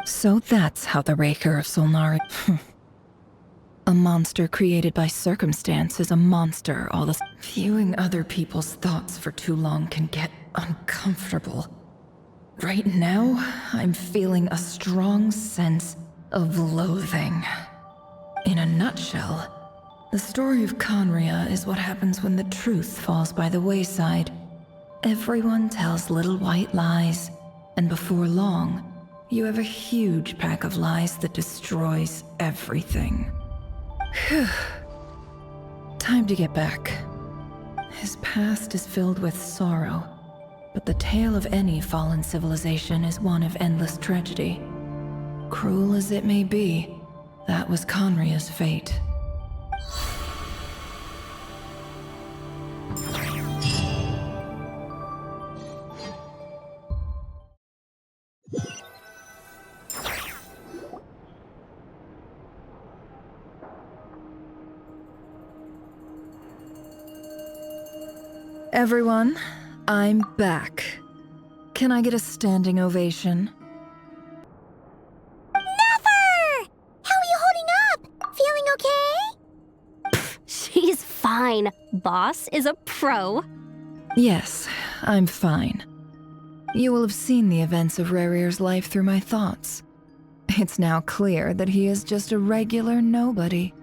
So that's how the Rerir of Solnari... A monster created by circumstance is a monster all the... Viewing other people's thoughts for too long can get uncomfortable. Right now, I'm feeling a strong sense of loathing. In a nutshell, the story of Conria is what happens when the truth falls by the wayside. Everyone tells little white lies, and before long, you have a huge pack of lies that destroys everything. Phew. Time to get back. His past is filled with sorrow, but the tale of any fallen civilization is one of endless tragedy. Cruel as it may be, that was Conria's fate. Everyone, I'm back. Can I get a standing ovation? Nefer! How are you holding up? Feeling okay? She's fine. Boss is a pro. Yes, I'm fine. You will have seen the events of Rerir's life through my thoughts. It's now clear that he is just a regular nobody,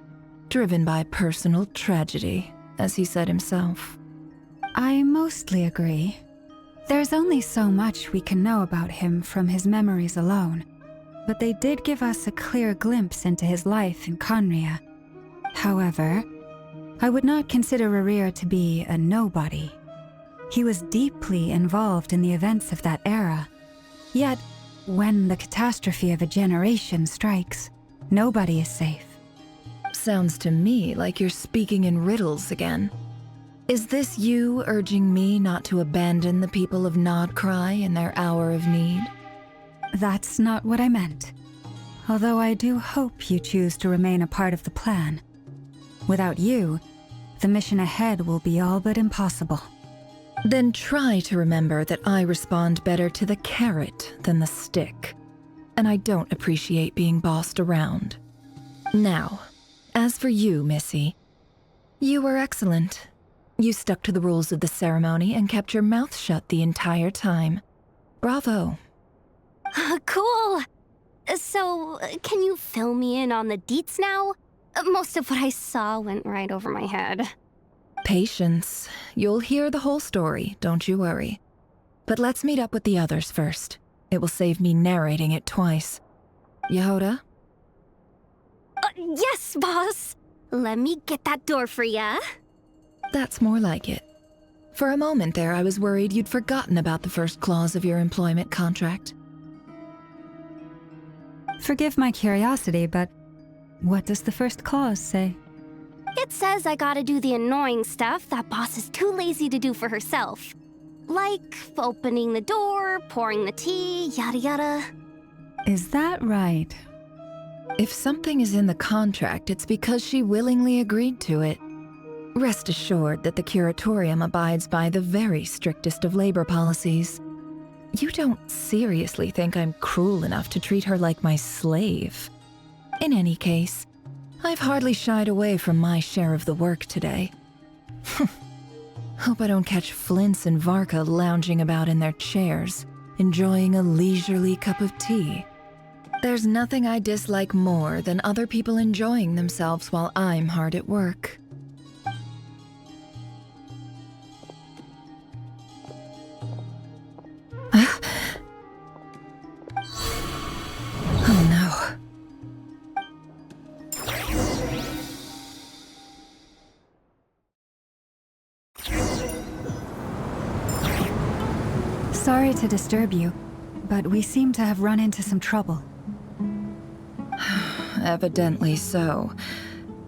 driven by personal tragedy, as he said himself. I mostly agree. There's only so much we can know about him from his memories alone, but they did give us a clear glimpse into his life in Conria. However, I would not consider Rerir to be a nobody. He was deeply involved in the events of that era. Yet, when the catastrophe of a generation strikes, nobody is safe. Sounds to me like you're speaking in riddles again. Is this you urging me not to abandon the people of Nodcry in their hour of need? That's not what I meant. Although I do hope you choose to remain a part of the plan. Without you, the mission ahead will be all but impossible. Then try to remember that I respond better to the carrot than the stick. And I don't appreciate being bossed around. Now, as for you, Missy, you were excellent. You stuck to the rules of the ceremony and kept your mouth shut the entire time. Bravo. Cool. So, can you fill me in on the deets now? Most of what I saw went right over my head. Patience. You'll hear the whole story, don't you worry. But let's meet up with the others first. It will save me narrating it twice. Yehoda? Yes, boss. Let me get that door for ya. That's more like it. For a moment there, I was worried you'd forgotten about the first clause of your employment contract. Forgive my curiosity, but what does the first clause say? It says I gotta do the annoying stuff that boss is too lazy to do for herself. Like opening the door, pouring the tea, yada yada. Is that right? If something is in the contract, it's because she willingly agreed to it. Rest assured that the Curatorium abides by the very strictest of labor policies. You don't seriously think I'm cruel enough to treat her like my slave. In any case, I've hardly shied away from my share of the work today. Hope I don't catch Flintz and Varka lounging about in their chairs, enjoying a leisurely cup of tea. There's nothing I dislike more than other people enjoying themselves while I'm hard at work. Oh no. Sorry to disturb you, but we seem to have run into some trouble. Evidently so.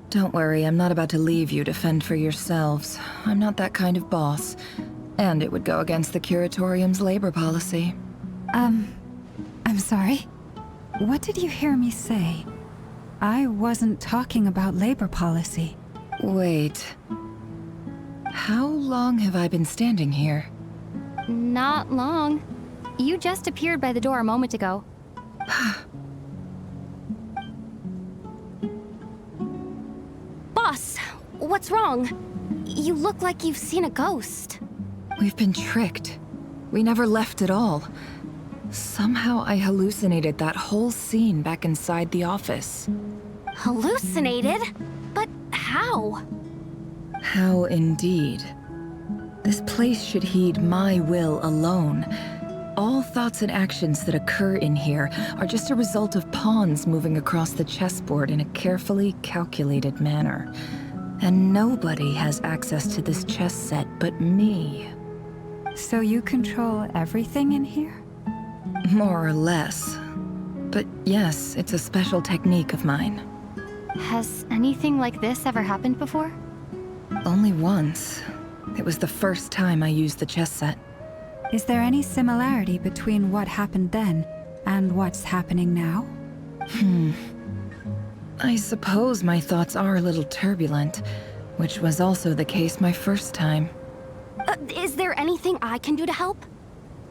Don't worry, I'm not about to leave you to fend for yourselves. I'm not that kind of boss. And it would go against the Curatorium's labor policy. I'm sorry? What did you hear me say? I wasn't talking about labor policy. Wait. How long have I been standing here? Not long. You just appeared by the door a moment ago. Boss, what's wrong? You look like you've seen a ghost. We've been tricked. We never left at all. Somehow I hallucinated that whole scene back inside the office. Hallucinated? But how? How indeed. This place should heed my will alone. All thoughts and actions that occur in here are just a result of pawns moving across the chessboard in a carefully calculated manner. And nobody has access to this chess set but me. So you control everything in here? More or less. But yes, it's a special technique of mine. Has anything like this ever happened before? Only once. It was the first time I used the chess set. Is there any similarity between what happened then and what's happening now? I suppose my thoughts are a little turbulent, which was also the case my first time. Is there anything I can do to help?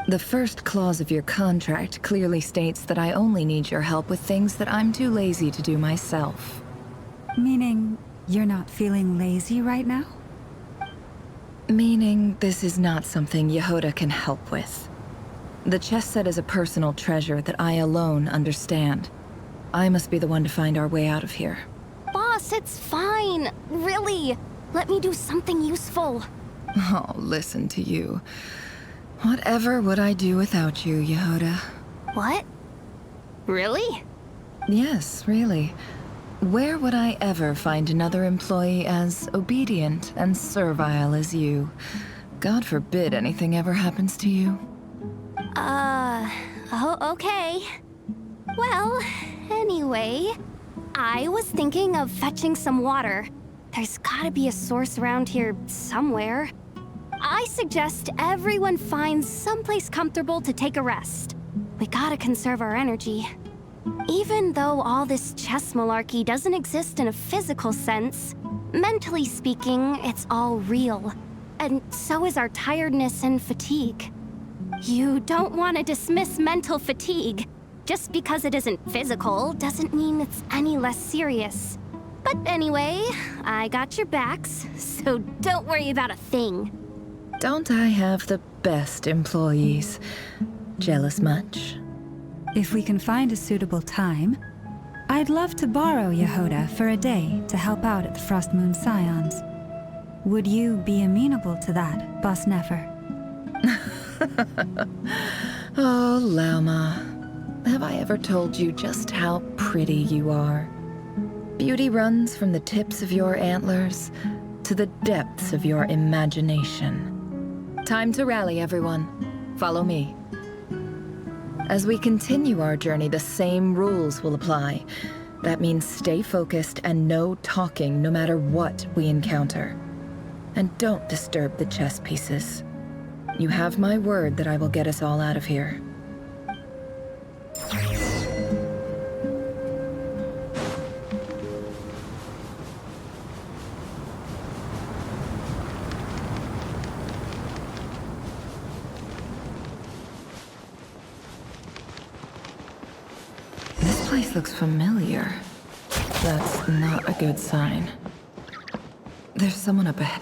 The first clause of your contract clearly states that I only need your help with things that I'm too lazy to do myself. Meaning, you're not feeling lazy right now? Meaning this is not something Yehoda can help with. The chess set is a personal treasure that I alone understand. I must be the one to find our way out of here. Boss, it's fine. Really. Let me do something useful. Oh, listen to you. Whatever would I do without you, Yehoda? What? Really? Yes, really. Where would I ever find another employee as obedient and servile as you? God forbid anything ever happens to you. Oh, okay. Well, anyway, I was thinking of fetching some water. There's gotta be a source around here somewhere. I suggest everyone finds someplace comfortable to take a rest. We gotta conserve our energy. Even though all this chess malarkey doesn't exist in a physical sense, mentally speaking, it's all real. And so is our tiredness and fatigue. You don't want to dismiss mental fatigue. Just because it isn't physical doesn't mean it's any less serious. But anyway, I got your backs, so don't worry about a thing. Don't I have the best employees? Jealous much? If we can find a suitable time, I'd love to borrow Yehoda for a day to help out at the Frost Moon Scions. Would you be amenable to that, Boss Nefer? Oh, Lauma. Have I ever told you just how pretty you are? Beauty runs from the tips of your antlers to the depths of your imagination. Time to rally, everyone. Follow me. As we continue our journey, the same rules will apply. That means stay focused and no talking no matter what we encounter. And don't disturb the chess pieces. You have my word that I will get us all out of here. This place looks familiar. That's not a good sign. There's someone up ahead.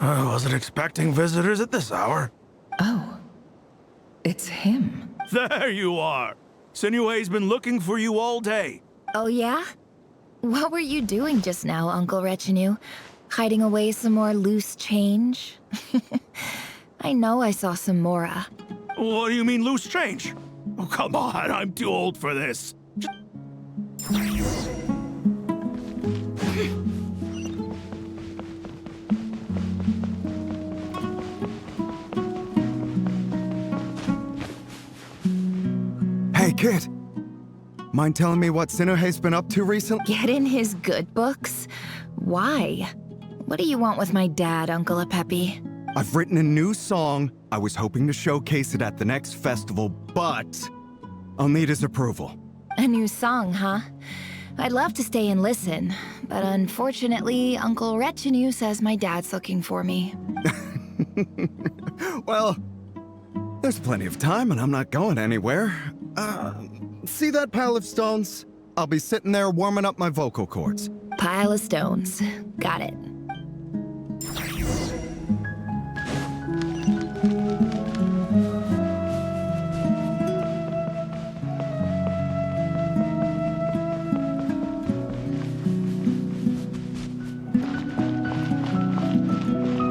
I wasn't expecting visitors at this hour. Oh. It's him. There you are! Sinue's been looking for you all day. Oh yeah? What were you doing just now, Uncle Retinue? Hiding away some more loose change? I know I saw some Mora. What do you mean loose change? Oh, come on, I'm too old for this. Hey, kid. Mind telling me what Sinuhe's been up to recently? Get in his good books? Why? What do you want with my dad, Uncle Apepi? I've written a new song. I was hoping to showcase it at the next festival, but I'll need his approval. A new song, huh? I'd love to stay and listen, but unfortunately, Uncle Retinue says my dad's looking for me. Well, There's plenty of time and I'm not going anywhere. See that pile of stones? I'll be sitting there warming up my vocal cords. Pile of stones. Got it.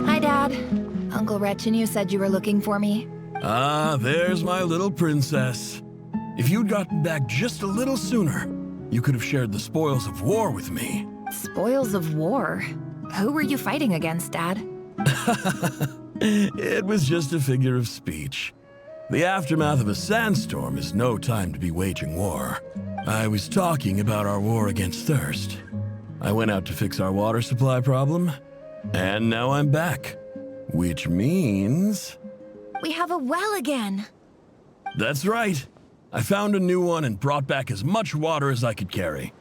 Hi, Dad. Uncle Retinue said you were looking for me. Ah, there's my little princess. If you'd gotten back just a little sooner, you could have shared the spoils of war with me. Spoils of war? Who were you fighting against, Dad? It was just a figure of speech. The aftermath of a sandstorm is no time to be waging war. I was talking about our war against thirst. I went out to fix our water supply problem, and now I'm back. Which means... We have a well again. That's right. I found a new one and brought back as much water as I could carry.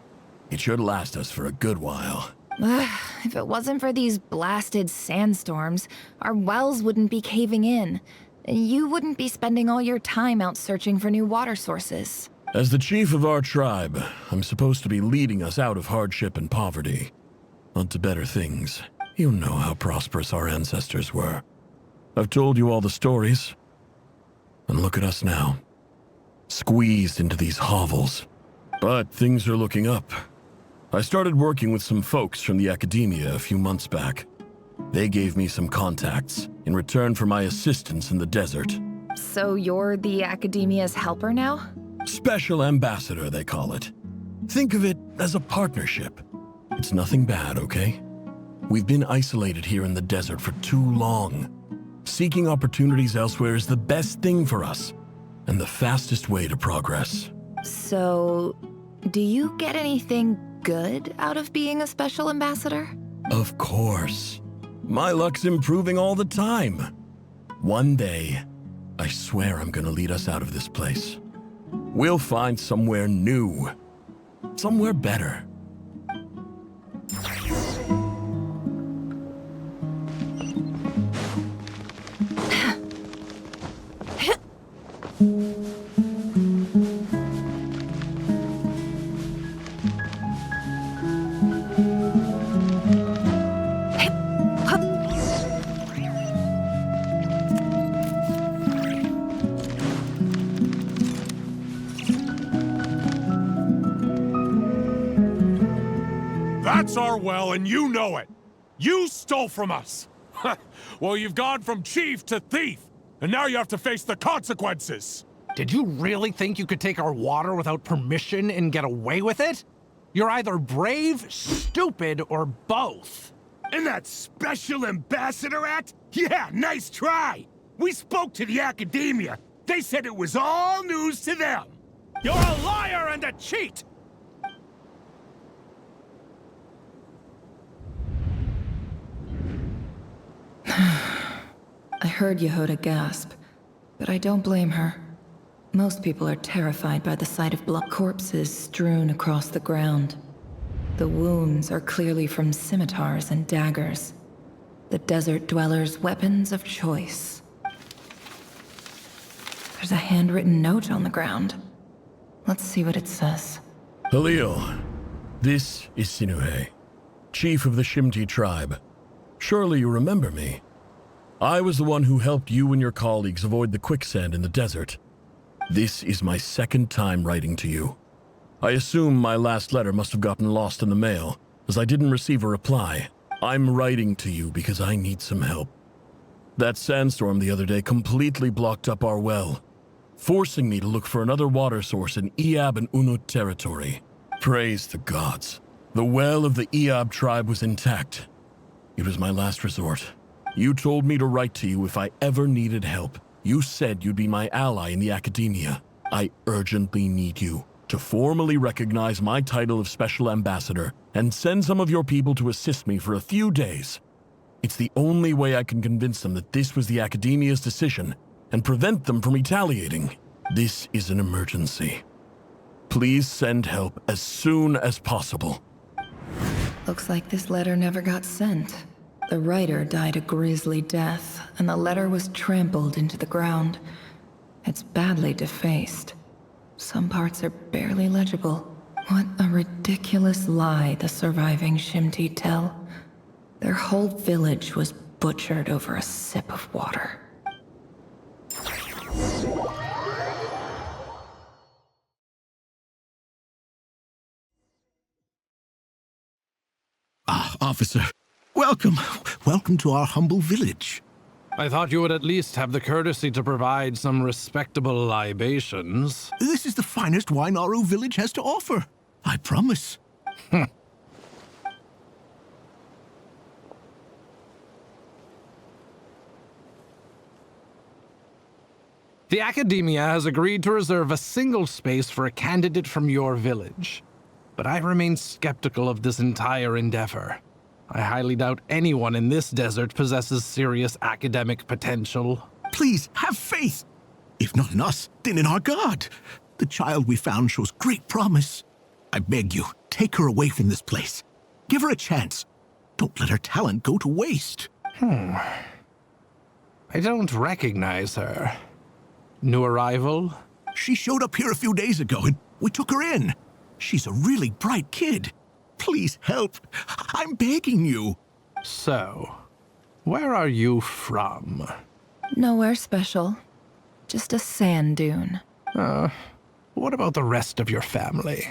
It should last us for a good while. If it wasn't for these blasted sandstorms, our wells wouldn't be caving in. You wouldn't be spending all your time out searching for new water sources. As the chief of our tribe, I'm supposed to be leading us out of hardship and poverty, onto better things. You know how prosperous our ancestors were. I've told you all the stories. And look at us now. Squeezed into these hovels. But things are looking up. I started working with some folks from the academia a few months back. They gave me some contacts in return for my assistance in the desert. So you're the academia's helper now? Special ambassador, they call it. Think of it as a partnership. It's nothing bad, okay? We've been isolated here in the desert for too long. Seeking opportunities elsewhere is the best thing for us, and the fastest way to progress. So, do you get anything good out of being a special ambassador? Of course. My luck's improving all the time. One day, I swear I'm gonna lead us out of this place. We'll find somewhere new. Somewhere better. That's our well, and you know it. You stole from us. Well, you've gone from chief to thief, and now you have to face the consequences. Did you really think you could take our water without permission and get away with it? You're either brave, stupid, or both. And that special ambassador act? Yeah, nice try. We spoke to the academia. They said it was all news to them. You're a liar and a cheat! I heard Yehuda gasp, but I don't blame her. Most people are terrified by the sight of blood corpses strewn across the ground. The wounds are clearly from scimitars and daggers, the desert dwellers' weapons of choice. There's a handwritten note on the ground. Let's see what it says. Halil, this is Sinuhe, chief of the Shimti tribe. Surely you remember me. I was the one who helped you and your colleagues avoid the quicksand in the desert. This is my second time writing to you. I assume my last letter must have gotten lost in the mail, as I didn't receive a reply. I'm writing to you because I need some help. That sandstorm the other day completely blocked up our well, forcing me to look for another water source in Iab and Unut territory. Praise the gods. The well of the Iab tribe was intact. It was my last resort. You told me to write to you if I ever needed help. You said you'd be my ally in the academia. I urgently need you to formally recognize my title of Special Ambassador and send some of your people to assist me for a few days. It's the only way I can convince them that this was the academia's decision and prevent them from retaliating. This is an emergency. Please send help as soon as possible. Looks like this letter never got sent. The writer died a grisly death, and the letter was trampled into the ground. It's badly defaced. Some parts are barely legible. What a ridiculous lie the surviving Shimti tell. Their whole village was butchered over a sip of water. Ah, officer. Welcome. Welcome to our humble village. I thought you would at least have the courtesy to provide some respectable libations. This is the finest wine Aru village has to offer. I promise. The Academia has agreed to reserve a single space for a candidate from your village. But I remain skeptical of this entire endeavor. I highly doubt anyone in this desert possesses serious academic potential. Please, have faith. If not in us, then in our God. The child we found shows great promise. I beg you, take her away from this place. Give her a chance. Don't let her talent go to waste. I don't recognize her. New arrival? She showed up here a few days ago and we took her in. She's a really bright kid. Please help. I'm begging you. So, where are you from? Nowhere special. Just a sand dune. What about the rest of your family?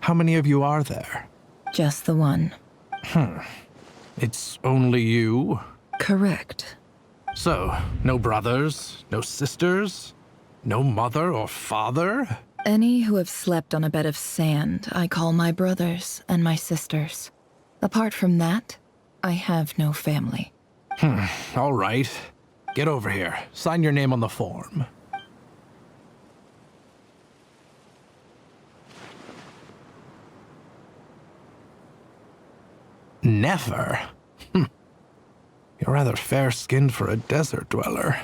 How many of you are there? Just the one. It's only you? Correct. So, no brothers, no sisters, no mother or father? Any who have slept on a bed of sand, I call my brothers and my sisters. Apart from that, I have no family. All right. Get over here. Sign your name on the form. Nefer? You're rather fair-skinned for a desert dweller.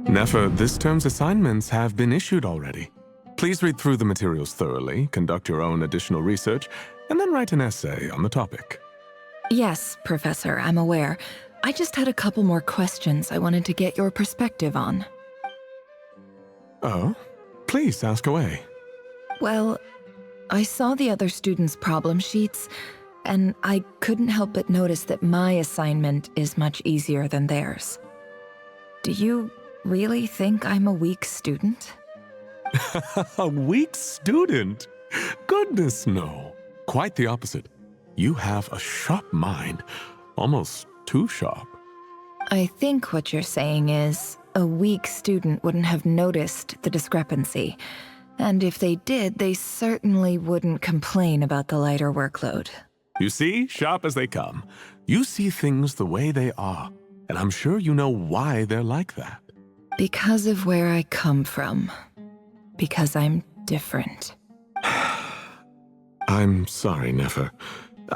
Nefer, this term's assignments have been issued already. Please read through the materials thoroughly, conduct your own additional research, and then write an essay on the topic. Yes, Professor, I'm aware. I just had a couple more questions I wanted to get your perspective on. Oh? Please ask away. Well, I saw the other students' problem sheets, and I couldn't help but notice that my assignment is much easier than theirs. Do you really think I'm a weak student? A weak student? Goodness, no. Quite the opposite. You have a sharp mind. Almost too sharp. I think what you're saying is, a weak student wouldn't have noticed the discrepancy. And if they did, they certainly wouldn't complain about the lighter workload. You see, sharp as they come. You see things the way they are, and I'm sure you know why they're like that. Because of where I come from. Because I'm different. I'm sorry, Nefer.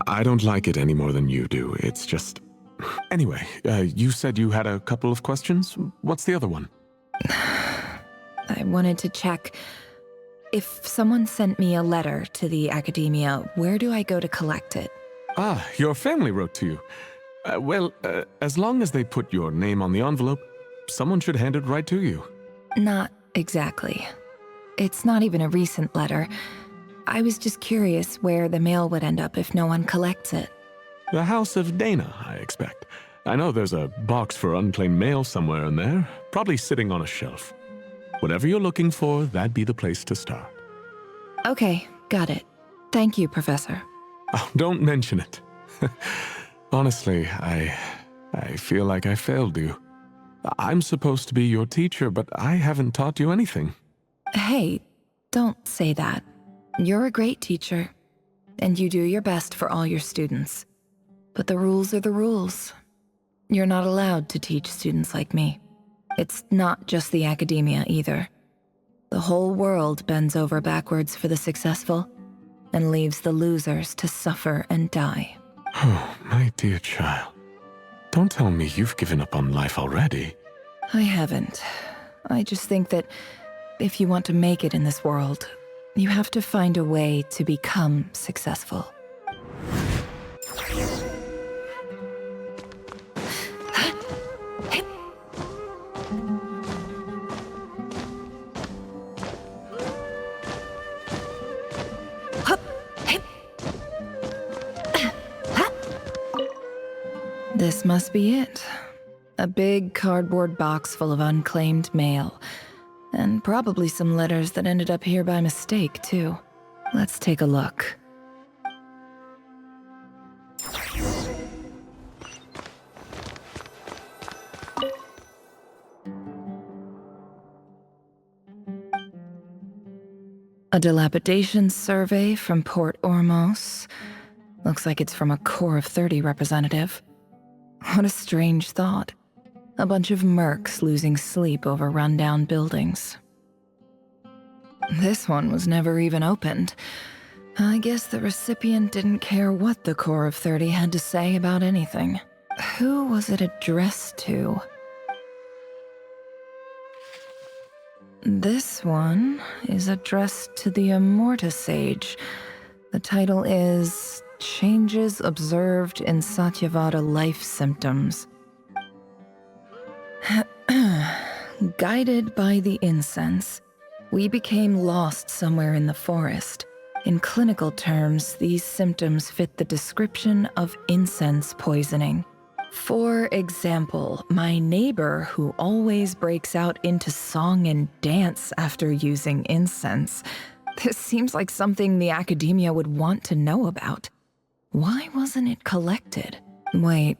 I don't like it any more than you do. It's just... Anyway, you said you had a couple of questions. What's the other one? I wanted to check... If someone sent me a letter to the Academia, where do I go to collect it? Ah, your family wrote to you. As long as they put your name on the envelope, someone should hand it right to you. Not exactly. It's not even a recent letter. I was just curious where the mail would end up if no one collects it. The House of Dana, I expect. I know there's a box for unclaimed mail somewhere in there, probably sitting on a shelf. Whatever you're looking for, that'd be the place to start. Okay, got it. Thank you, Professor. Oh, don't mention it. Honestly, I feel like I failed you. I'm supposed to be your teacher, but I haven't taught you anything. Hey, don't say that. You're a great teacher, and you do your best for all your students. But the rules are the rules. You're not allowed to teach students like me. It's not just the Academia either. The whole world bends over backwards for the successful. and leaves the losers to suffer and die. Oh, my dear child. Don't tell me you've given up on life already. I haven't. I just think that if you want to make it in this world, you have to find a way to become successful. This must be it. A big cardboard box full of unclaimed mail. And probably some letters that ended up here by mistake, too. Let's take a look. A dilapidation survey from Port Ormos. Looks like it's from a Core of 30 representative. What a strange thought. A bunch of mercs losing sleep over rundown buildings. This one was never even opened. I guess the recipient didn't care what the Core of 30 had to say about anything. Who was it addressed to? This one is addressed to the Immorta Sage. The title is Changes Observed in Satyavada Life Symptoms. Guided by the incense, we became lost somewhere in the forest. In clinical terms, these symptoms fit the description of incense poisoning. For example, my neighbor who always breaks out into song and dance after using incense. This seems like something the academia would want to know about. Why wasn't it collected? Wait,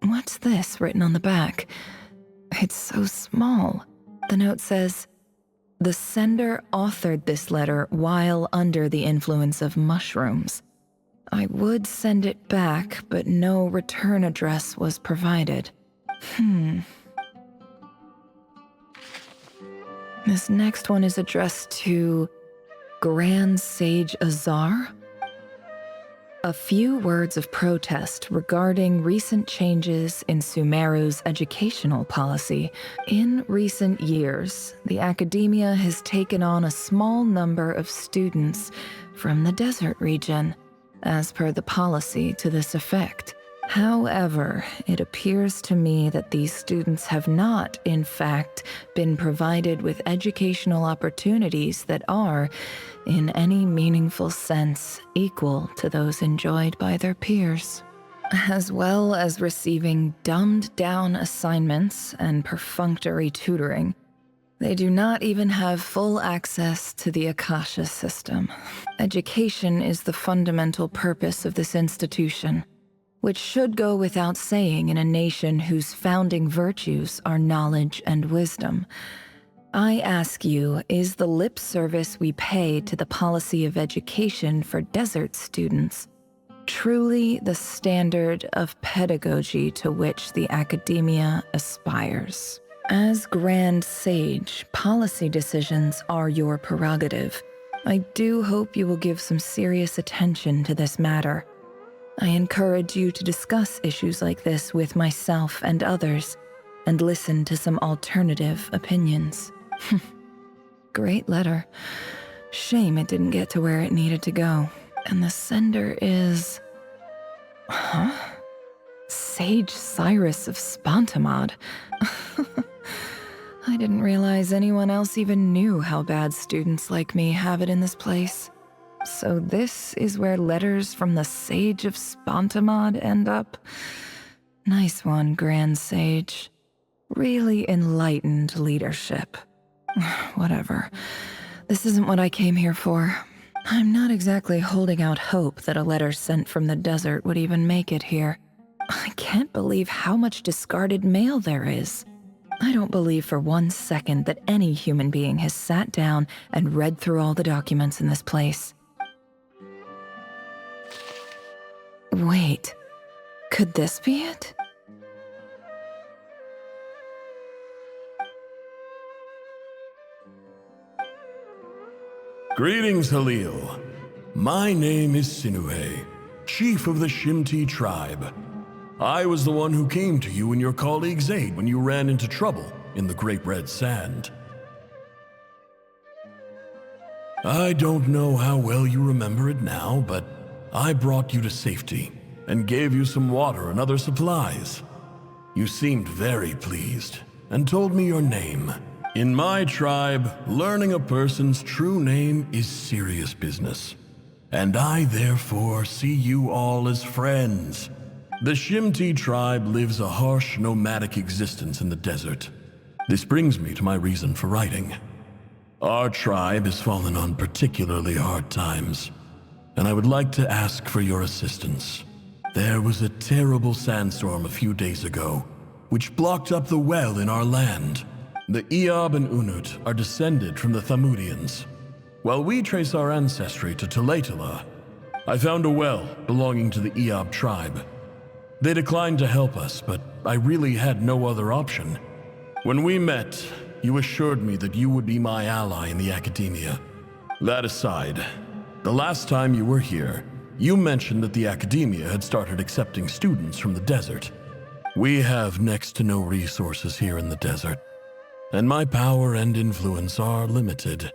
what's this written on the back? It's so small. The note says, "The sender authored this letter while under the influence of mushrooms. I would send it back, but no return address was provided." This next one is addressed to Grand Sage Azar. A few words of protest regarding recent changes in Sumeru's educational policy. In recent years, the academia has taken on a small number of students from the desert region, as per the policy to this effect. However, it appears to me that these students have not, in fact, been provided with educational opportunities that are, in any meaningful sense, equal to those enjoyed by their peers, as well as receiving dumbed-down assignments and perfunctory tutoring. They do not even have full access to the Akasha system. Education is the fundamental purpose of this institution, which should go without saying in a nation whose founding virtues are knowledge and wisdom. I ask you, is the lip service we pay to the policy of education for desert students truly the standard of pedagogy to which the academia aspires? As Grand Sage, policy decisions are your prerogative. I do hope you will give some serious attention to this matter. I encourage you to discuss issues like this with myself and others, and listen to some alternative opinions. Great letter. Shame it didn't get to where it needed to go. And the sender is... Sage Cyrus of Spontamod. I didn't realize anyone else even knew how bad students like me have it in this place. So this is where letters from the Sage of Spontamod end up? Nice one, Grand Sage. Really enlightened leadership. Whatever. This isn't what I came here for. I'm not exactly holding out hope that a letter sent from the desert would even make it here. I can't believe how much discarded mail there is. I don't believe for 1 second that any human being has sat down and read through all the documents in this place. Wait, could this be it? Greetings, Halil. My name is Sinuhe, chief of the Shimti tribe. I was the one who came to you and your colleague's aid when you ran into trouble in the Great Red Sand. I don't know how well you remember it now, but I brought you to safety and gave you some water and other supplies. You seemed very pleased and told me your name. In my tribe, learning a person's true name is serious business, and I therefore see you all as friends. The Shimti tribe lives a harsh nomadic existence in the desert. This brings me to my reason for writing. Our tribe has fallen on particularly hard times, and I would like to ask for your assistance. There was a terrible sandstorm a few days ago, which blocked up the well in our land. The Eob and Unut are descended from the Thamudians. While we trace our ancestry to Tulatala, I found a well belonging to the Eob tribe. They declined to help us, but I really had no other option. When we met, you assured me that you would be my ally in the academia. That aside, the last time you were here, you mentioned that the academia had started accepting students from the desert. We have next to no resources here in the desert, and my power and influence are limited.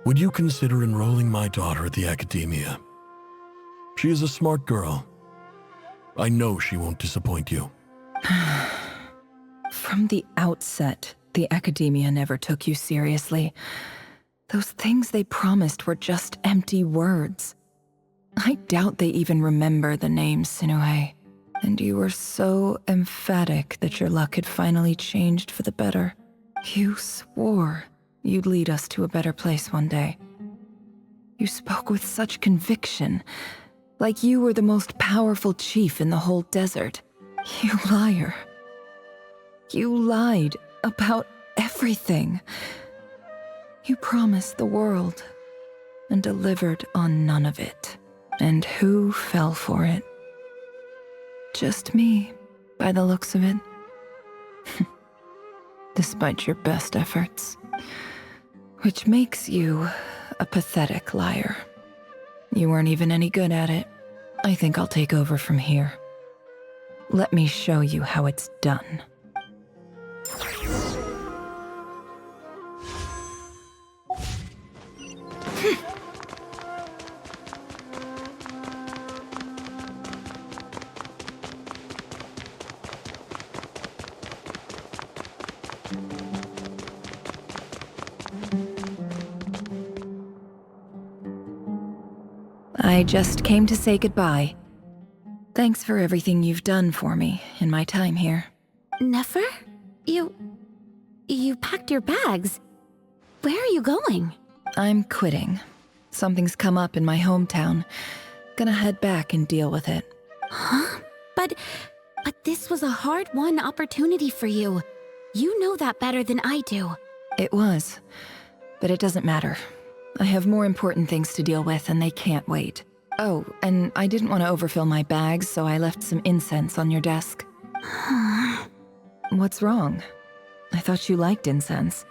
Would you consider enrolling my daughter at the academia? She is a smart girl. I know she won't disappoint you. From the outset, the academia never took you seriously. Those things they promised were just empty words. I doubt they even remember the name Sinuhe. And you were so emphatic that your luck had finally changed for the better. You swore you'd lead us to a better place one day. You spoke with such conviction, like you were the most powerful chief in the whole desert. You liar. You lied about everything. You promised the world and delivered on none of it. And who fell for it? Just me, by the looks of it. Despite your best efforts. Which makes you a pathetic liar. You weren't even any good at it. I think I'll take over from here. Let me show you how it's done. I just came to say goodbye. Thanks for everything you've done for me in my time here. Nefer? You packed your bags. Where are you going? I'm quitting. Something's come up in my hometown. Gonna head back and deal with it. Huh? But this was a hard-won opportunity for you. You know that better than I do. It was, but it doesn't matter. I have more important things to deal with and they can't wait. Oh, and I didn't want to overfill my bags, so I left some incense on your desk. What's wrong? I thought you liked incense.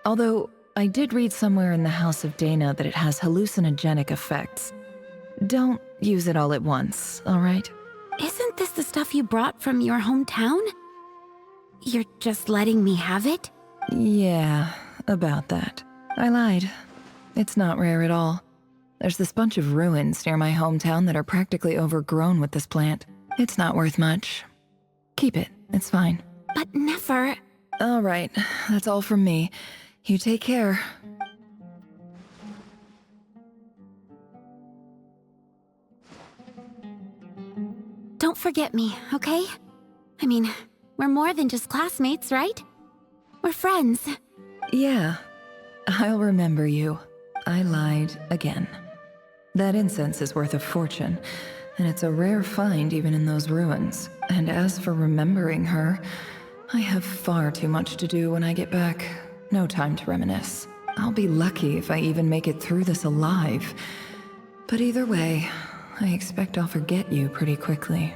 Although, I did read somewhere in the House of Dana that it has hallucinogenic effects. Don't use it all at once, all right? Isn't this the stuff you brought from your hometown? You're just letting me have it? Yeah, about that. I lied. It's not rare at all. There's this bunch of ruins near my hometown that are practically overgrown with this plant. It's not worth much. Keep it, it's fine. But Nefer... All right, that's all from me. You take care. Don't forget me, okay? I mean, we're more than just classmates, right? We're friends. Yeah, I'll remember you. I lied again. That incense is worth a fortune, and it's a rare find even in those ruins. And as for remembering her, I have far too much to do when I get back. No time to reminisce. I'll be lucky if I even make it through this alive. But either way, I expect I'll forget you pretty quickly.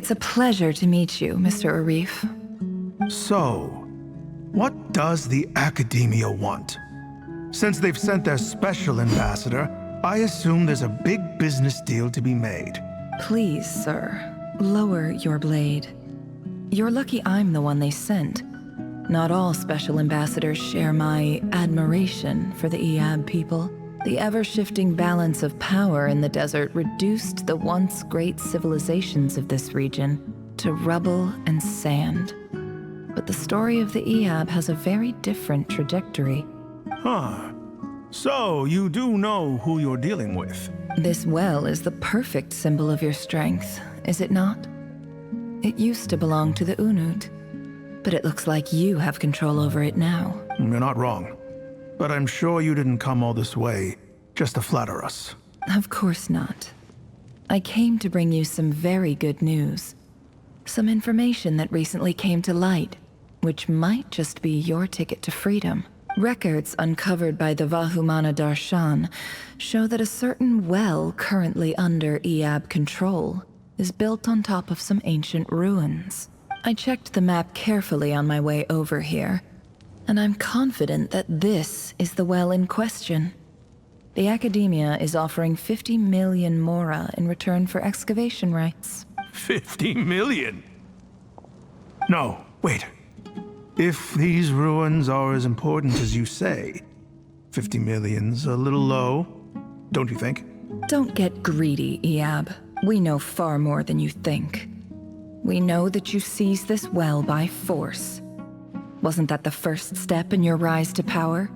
It's a pleasure to meet you, Mr. Arif. So, what does the Academia want? Since they've sent their special ambassador, I assume there's a big business deal to be made. Please, sir, lower your blade. You're lucky I'm the one they sent. Not all special ambassadors share my admiration for the Iab people. The ever-shifting balance of power in the desert reduced the once great civilizations of this region to rubble and sand. But the story of the Iab has a very different trajectory. Huh. So, you do know who you're dealing with? This well is the perfect symbol of your strength, is it not? It used to belong to the Unut, but it looks like you have control over it now. You're not wrong. But I'm sure you didn't come all this way just to flatter us. Of course not. I came to bring you some very good news. Some information that recently came to light, which might just be your ticket to freedom. Records uncovered by the Vahumana Darshan show that a certain well currently under Iab control is built on top of some ancient ruins. I checked the map carefully on my way over here, and I'm confident that this is the well in question. The Academia is offering 50 million mora in return for excavation rights. 50 million? No, wait. If these ruins are as important as you say, 50 million's a little low, don't you think? Don't get greedy, Iab. We know far more than you think. We know that you seized this well by force. Wasn't that the first step in your rise to power?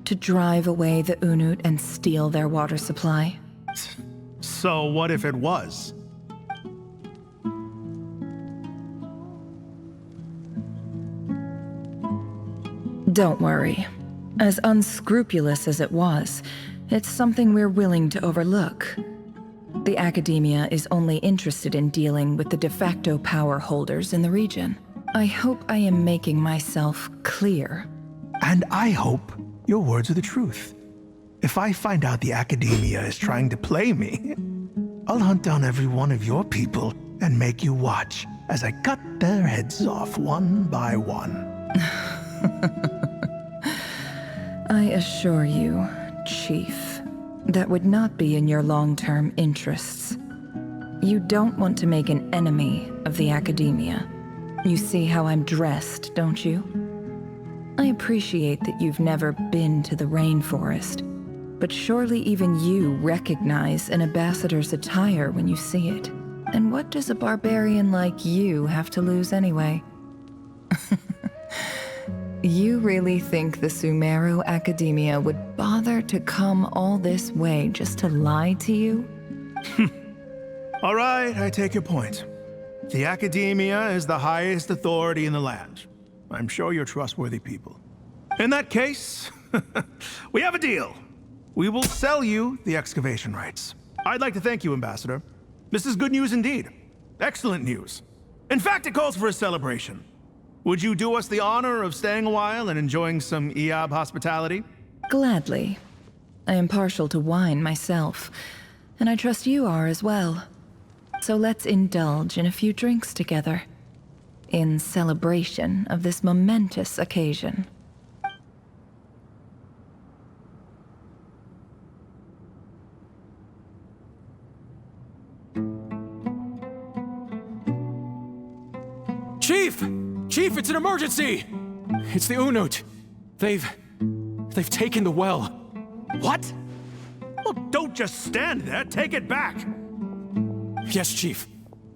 To drive away the Unut and steal their water supply? So what if it was? Don't worry. As unscrupulous as it was, it's something we're willing to overlook. The Academia is only interested in dealing with the de facto power holders in the region. I hope I am making myself clear. And I hope your words are the truth. If I find out the Academia is trying to play me, I'll hunt down every one of your people and make you watch as I cut their heads off one by one. I assure you, Chief, that would not be in your long-term interests. You don't want to make an enemy of the Academia. You see how I'm dressed, don't you? I appreciate that you've never been to the rainforest, but surely even you recognize an ambassador's attire when you see it. And what does a barbarian like you have to lose anyway? You really think the Sumeru Academia would bother to come all this way just to lie to you? All right, I take your point. The Academia is the highest authority in the land. I'm sure you're trustworthy people. In that case, we have a deal. We will sell you the excavation rights. I'd like to thank you, Ambassador. This is good news indeed. Excellent news. In fact, it calls for a celebration. Would you do us the honor of staying a while and enjoying some Iab hospitality? Gladly. I am partial to wine myself, and I trust you are as well. So let's indulge in a few drinks together, in celebration of this momentous occasion. Chief! Chief, it's an emergency! It's the Unut. They've taken the well. What? Well, don't just stand there. Take it back. Yes, Chief.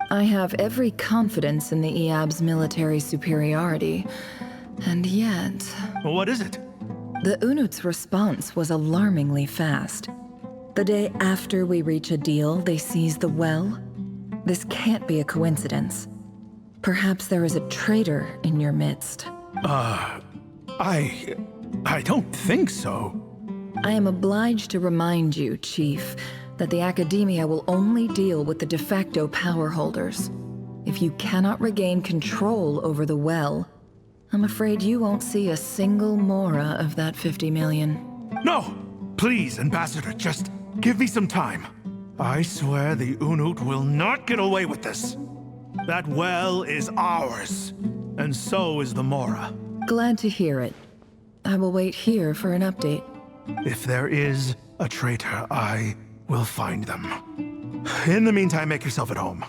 I have every confidence in the Iab's military superiority, and yet... Well, what is it? The Unut's response was alarmingly fast. The day after we reach a deal, they seize the well. This can't be a coincidence. Perhaps there is a traitor in your midst. I don't think so. I am obliged to remind you, Chief, that the Academia will only deal with the de facto power holders. If you cannot regain control over the well, I'm afraid you won't see a single mora of that 50 million. No! Please, Ambassador, just give me some time. I swear the Unut will not get away with this. That well is ours, and so is the Mora. Glad to hear it. I will wait here for an update. If there is a traitor, I will find them. In the meantime, make yourself at home.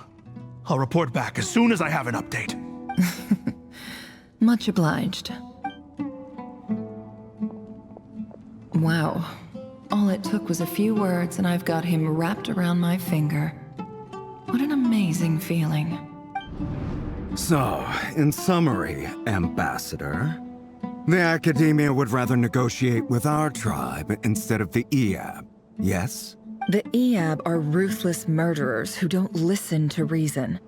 I'll report back as soon as I have an update. Much obliged. Wow. All it took was a few words and I've got him wrapped around my finger. What an amazing feeling. So, in summary, Ambassador, the Academia would rather negotiate with our tribe instead of the Eab, yes? The Eab are ruthless murderers who don't listen to reason.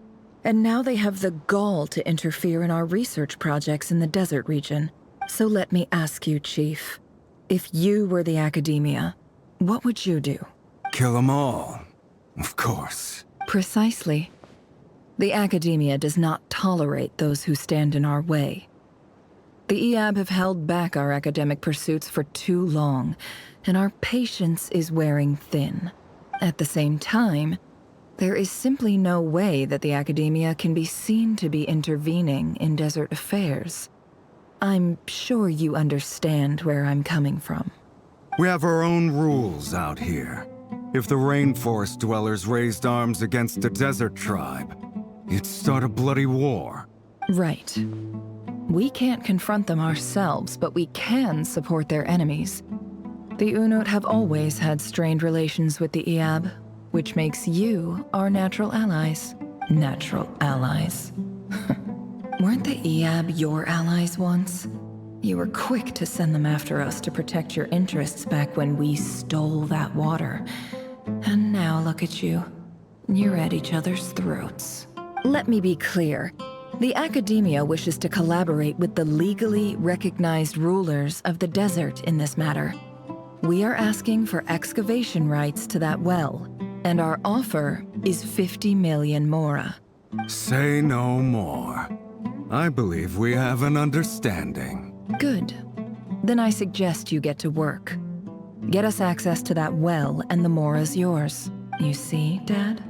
And now they have the gall to interfere in our research projects in the desert region. So let me ask you, Chief. If you were the Academia, what would you do? Kill them all, of course. Precisely. The Academia does not tolerate those who stand in our way. The Eab have held back our academic pursuits for too long, and our patience is wearing thin. At the same time, there is simply no way that the Academia can be seen to be intervening in desert affairs. I'm sure you understand where I'm coming from. We have our own rules out here. If the rainforest dwellers raised arms against a desert tribe, it'd start a bloody war. Right. We can't confront them ourselves, but we can support their enemies. The Unut have always had strained relations with the Eab, which makes you our natural allies. Natural allies. Weren't the Eab your allies once? You were quick to send them after us to protect your interests back when we stole that water. And now look at you. You're at each other's throats. Let me be clear. The Academia wishes to collaborate with the legally recognized rulers of the desert in this matter. We are asking for excavation rights to that well, and our offer is 50 million mora. Say no more. I believe we have an understanding. Good. Then I suggest you get to work. Get us access to that well, and the mora's yours. You see, Dad?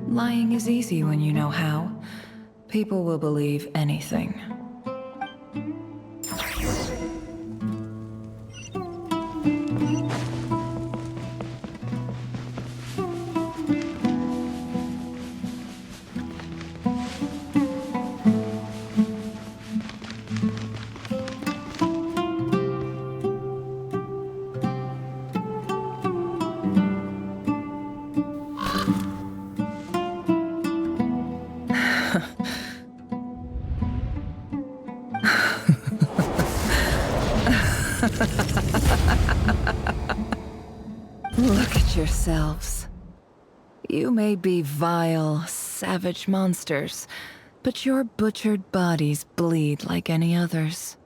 Lying is easy when you know how. People will believe anything. Look at yourselves. You may be vile, savage monsters, but your butchered bodies bleed like any others.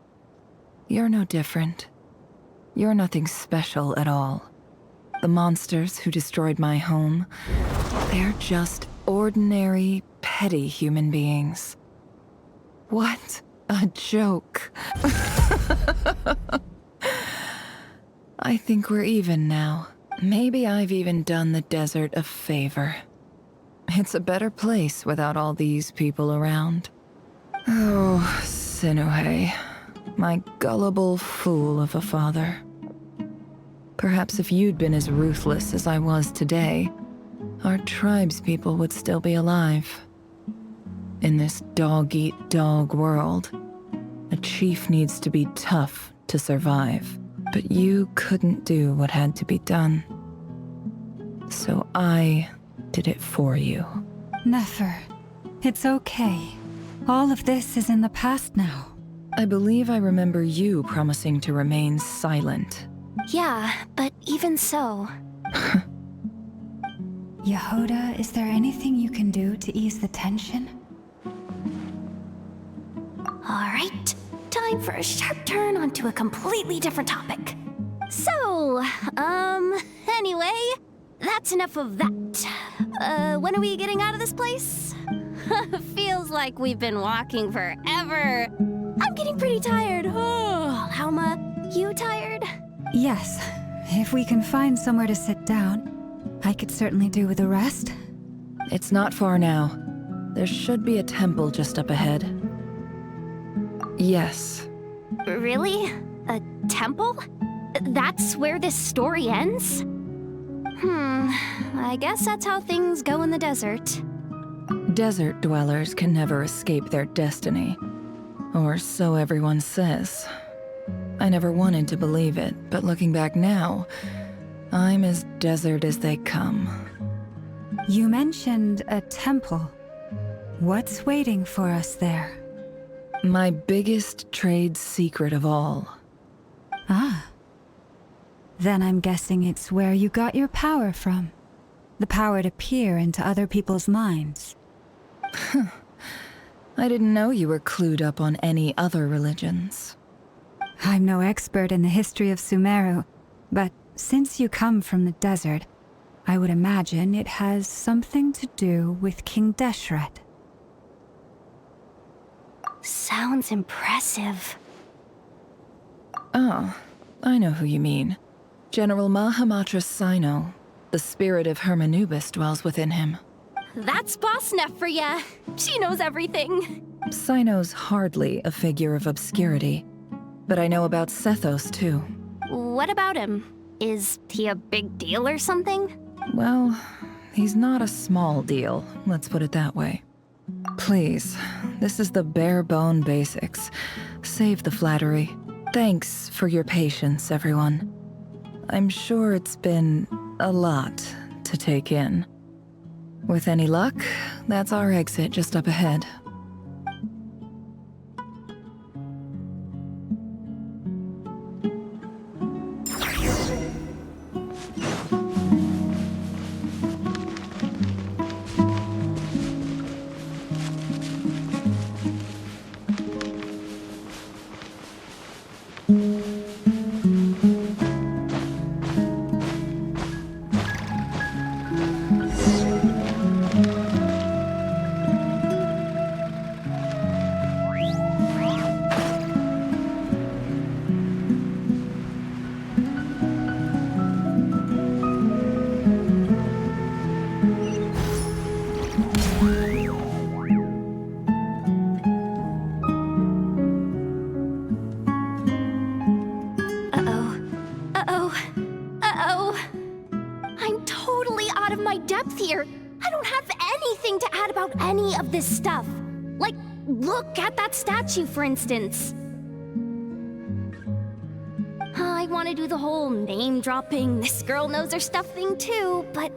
You're no different. You're nothing special at all. The monsters who destroyed my home, they're just ordinary, petty human beings. What a joke. I think we're even now. Maybe I've even done the desert a favor. It's a better place without all these people around. Oh, Sinuhe, my gullible fool of a father. Perhaps if you'd been as ruthless as I was today, our tribespeople would still be alive. In this dog-eat-dog world, a chief needs to be tough to survive. But you couldn't do what had to be done. So I did it for you. Nefer, it's okay. All of this is in the past now. I believe I remember you promising to remain silent. Yeah, but even so. Yehuda, is there anything you can do to ease the tension? Alright, time for a sharp turn onto a completely different topic. So, anyway, that's enough of that. When are we getting out of this place? Feels like we've been walking forever. I'm getting pretty tired. Oh, Alma, you tired? Yes. If we can find somewhere to sit down, I could certainly do with a rest. It's not far now. There should be a temple just up ahead. Yes. Really? A temple? That's where this story ends? I guess that's how things go in the desert. Desert dwellers can never escape their destiny. Or so everyone says. I never wanted to believe it, but looking back now, I'm as desert as they come. You mentioned a temple. What's waiting for us there? My biggest trade secret of all. Ah. Then I'm guessing it's where you got your power from. The power to peer into other people's minds. I didn't know you were clued up on any other religions. I'm no expert in the history of Sumeru, but since you come from the desert, I would imagine it has something to do with King Deshret. Sounds impressive. Oh, I know who you mean. General Mahamatra Sino. The spirit of Hermanubis dwells within him. That's Boss Neff for ya. She knows everything. Sino's hardly a figure of obscurity, but I know about Sethos too. What about him? Is he a big deal or something? Well, he's not a small deal, let's put it that way. Please, this is the bare-bone basics. Save the flattery. Thanks for your patience, everyone. I'm sure it's been a lot to take in. With any luck, that's our exit just up ahead. Look at that statue, for instance. I want to do the whole name-dropping, this girl knows her stuff thing too, but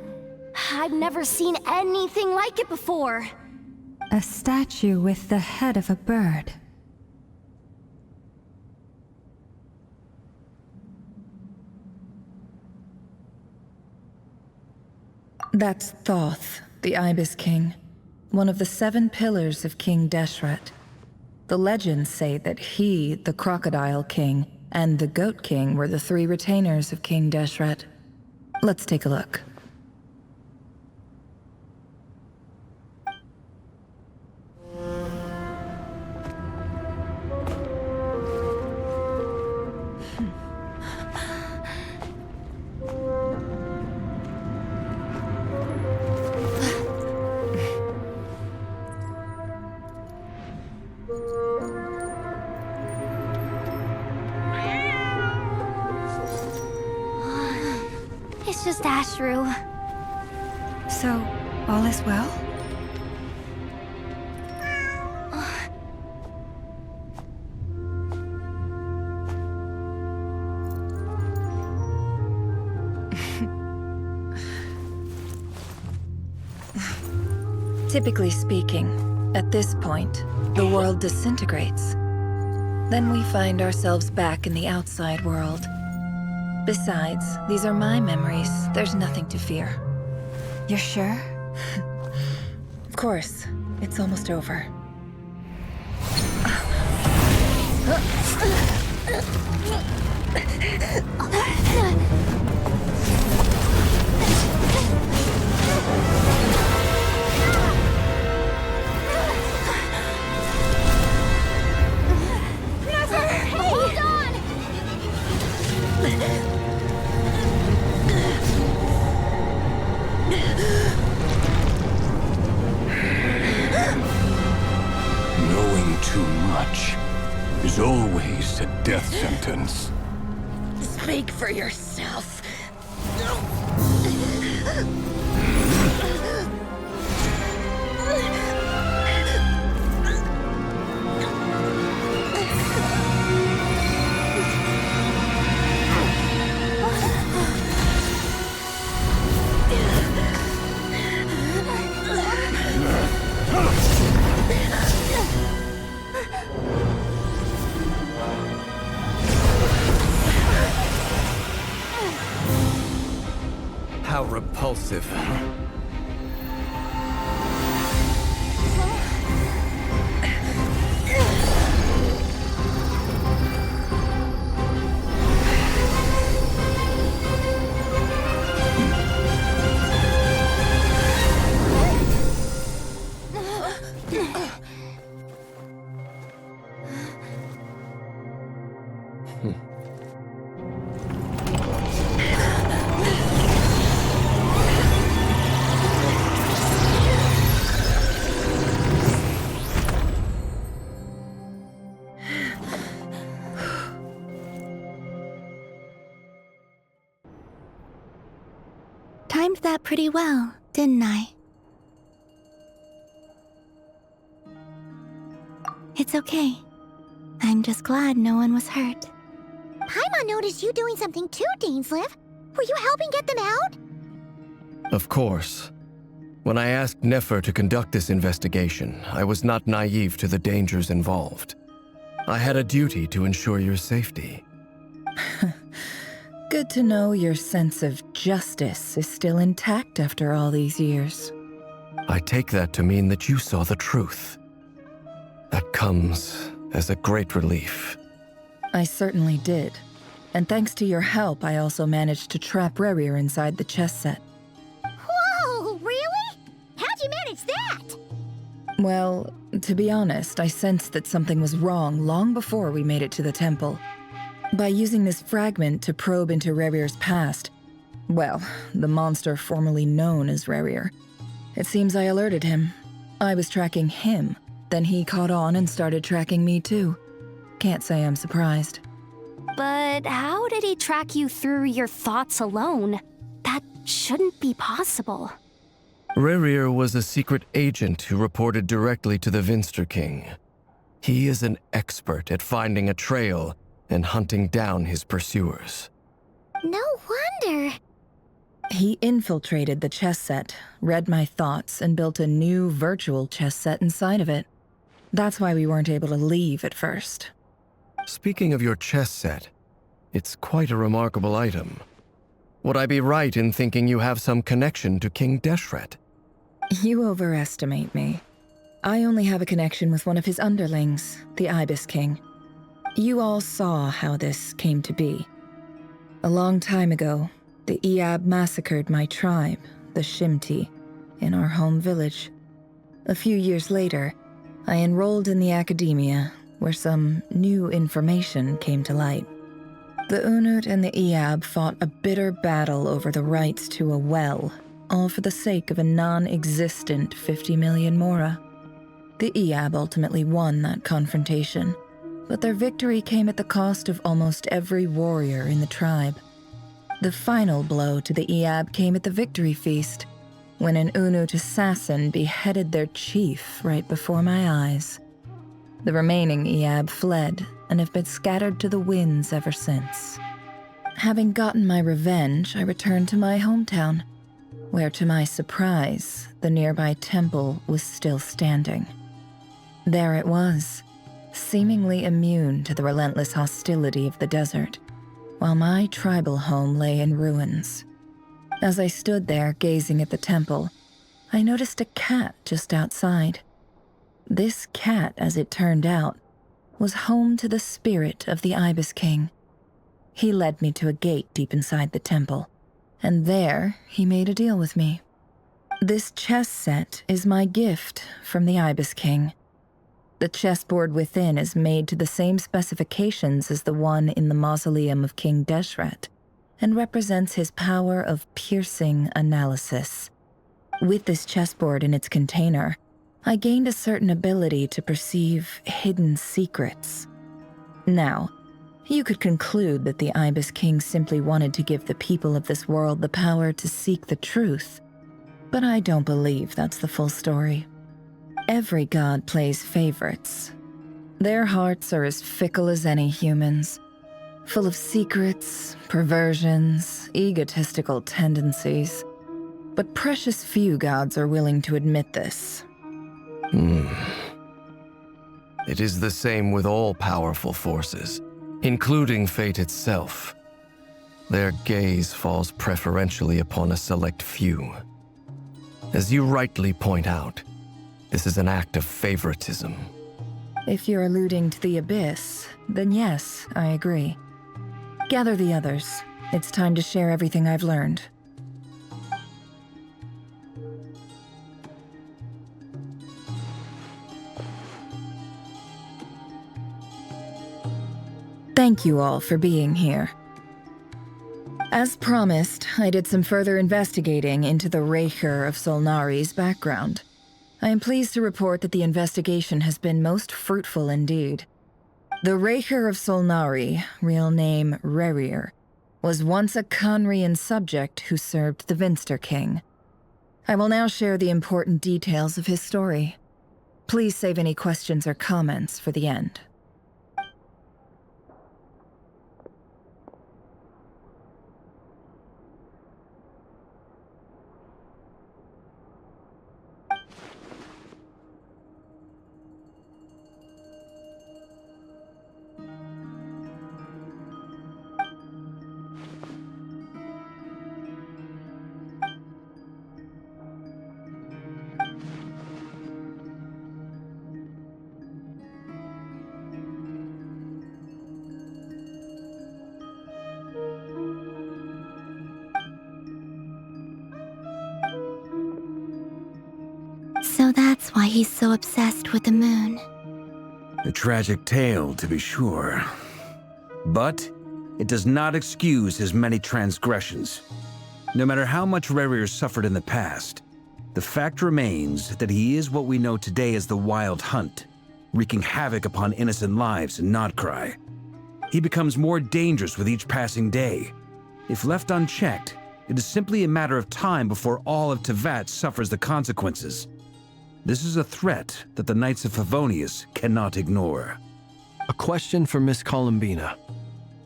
I've never seen anything like it before. A statue with the head of a bird. That's Thoth, the Ibis King. One of the 7 pillars of King Deshret. The legends say that he, the Crocodile King, and the Goat King were the 3 retainers of King Deshret. Let's take a look. It's just Ashru. So, all is well? Typically speaking, at this point, the world disintegrates. Then we find ourselves back in the outside world. Besides, these are my memories. There's nothing to fear. You're sure? Of course. It's almost over. Nefer! Hold on! Knowing too much is always a death sentence. Speak for yourself. How repulsive. Timed that pretty well, didn't I? It's okay. I'm just glad no one was hurt. Paimon noticed you doing something too, Dainsleif. Were you helping get them out? Of course. When I asked Nefer to conduct this investigation, I was not naive to the dangers involved. I had a duty to ensure your safety. Good to know your sense of justice is still intact after all these years. I take that to mean that you saw the truth. That comes as a great relief. I certainly did. And thanks to your help, I also managed to trap Rerir inside the chess set. Whoa, really? How'd you manage that? Well, to be honest, I sensed that something was wrong long before we made it to the temple. By using this fragment to probe into Rerir's past, well, the monster formerly known as Rerir, it seems I alerted him. I was tracking him, then he caught on and started tracking me too. Can't say I'm surprised. But how did he track you through your thoughts alone? That shouldn't be possible. Rerir was a secret agent who reported directly to the Vinster King. He is an expert at finding a trail and hunting down his pursuers. No wonder. He infiltrated the chess set, read my thoughts, and built a new virtual chess set inside of it. That's why we weren't able to leave at first. Speaking of your chess set, it's quite a remarkable item. Would I be right in thinking you have some connection to King Deshret? You overestimate me. I only have a connection with one of his underlings, the Ibis King. You all saw how this came to be. A long time ago, the Iab massacred my tribe, the Shimti, in our home village. A few years later, I enrolled in the academia, where some new information came to light. The Unut and the Iab fought a bitter battle over the rights to a well, all for the sake of a non-existent 50 million mora. The Iab ultimately won that confrontation, but their victory came at the cost of almost every warrior in the tribe. The final blow to the Iab came at the victory feast, when an Unut assassin beheaded their chief right before my eyes. The remaining Iab fled and have been scattered to the winds ever since. Having gotten my revenge, I returned to my hometown, where to my surprise, the nearby temple was still standing. There it was, seemingly immune to the relentless hostility of the desert, while my tribal home lay in ruins. As I stood there gazing at the temple, I noticed a cat just outside. This cat, as it turned out, was home to the spirit of the Ibis King. He led me to a gate deep inside the temple, and there he made a deal with me. This chess set is my gift from the Ibis King. The chessboard within is made to the same specifications as the one in the mausoleum of King Deshret, and represents his power of piercing analysis. With this chessboard in its container, I gained a certain ability to perceive hidden secrets. Now, you could conclude that the Ibis King simply wanted to give the people of this world the power to seek the truth, but I don't believe that's the full story. Every god plays favorites. Their hearts are as fickle as any human's, full of secrets, perversions, egotistical tendencies. But precious few gods are willing to admit this. It is the same with all powerful forces, including fate itself. Their gaze falls preferentially upon a select few. As you rightly point out, this is an act of favoritism. If you're alluding to the Abyss, then yes, I agree. Gather the others. It's time to share everything I've learned. Thank you all for being here. As promised, I did some further investigating into the Rerir of Solnari's background. I am pleased to report that the investigation has been most fruitful indeed. The Rerir of Solnari, real name Rerir, was once a Conrian subject who served the Vinster King. I will now share the important details of his story. Please save any questions or comments for the end. So that's why he's so obsessed with the moon. A tragic tale, to be sure. But it does not excuse his many transgressions. No matter how much Rerir suffered in the past, the fact remains that he is what we know today as the Wild Hunt, wreaking havoc upon innocent lives in Notcry. He becomes more dangerous with each passing day. If left unchecked, it is simply a matter of time before all of Tevat suffers the consequences. This is a threat that the Knights of Favonius cannot ignore. A question for Miss Columbina.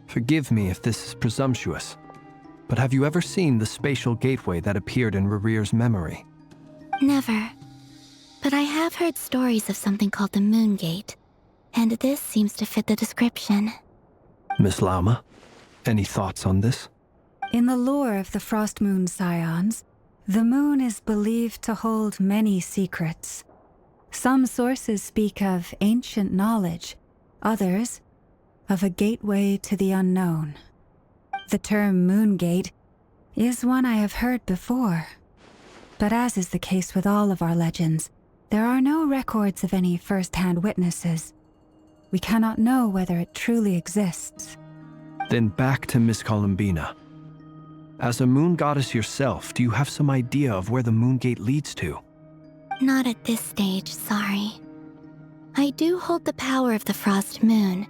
Forgive me if this is presumptuous, but have you ever seen the spatial gateway that appeared in Rerir's memory? Never. But I have heard stories of something called the Moon Gate, and this seems to fit the description. Miss Lauma, any thoughts on this? In the lore of the Frost Moon Scions, the moon is believed to hold many secrets. Some sources speak of ancient knowledge, others of a gateway to the unknown. The term Moon Gate is one I have heard before. But as is the case with all of our legends, there are no records of any first-hand witnesses. We cannot know whether it truly exists. Then back to Miss Columbina. As a moon goddess yourself, do you have some idea of where the Moon Gate leads to? Not at this stage, sorry. I do hold the power of the Frost Moon,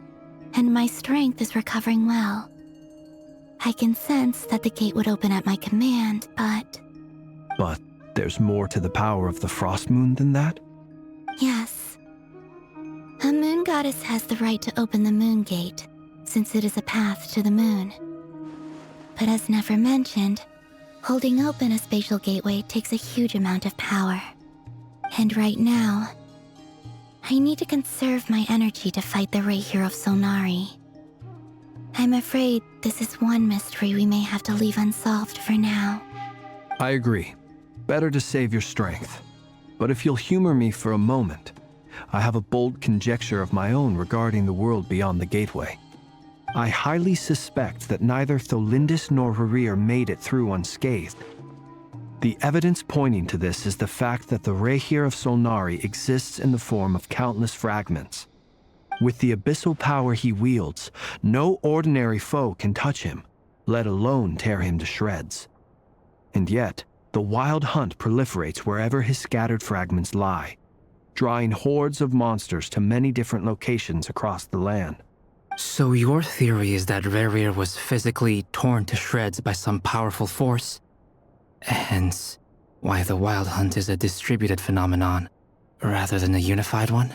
and my strength is recovering well. I can sense that the gate would open at my command, but... But there's more to the power of the Frost Moon than that? Yes. A moon goddess has the right to open the Moon Gate, since it is a path to the moon. But as Nefer mentioned, holding open a spatial gateway takes a huge amount of power. And right now, I need to conserve my energy to fight the Rerir of Solnari. I'm afraid this is one mystery we may have to leave unsolved for now. I agree. Better to save your strength. But if you'll humor me for a moment, I have a bold conjecture of my own regarding the world beyond the gateway. I highly suspect that neither Tholindis nor Rerir made it through unscathed. The evidence pointing to this is the fact that the Rerir of Solnari exists in the form of countless fragments. With the abyssal power he wields, no ordinary foe can touch him, let alone tear him to shreds. And yet, the Wild Hunt proliferates wherever his scattered fragments lie. drawing hordes of monsters to many different locations across the land. So your theory is that Rerir was physically torn to shreds by some powerful force? Hence, why the Wild Hunt is a distributed phenomenon, rather than a unified one?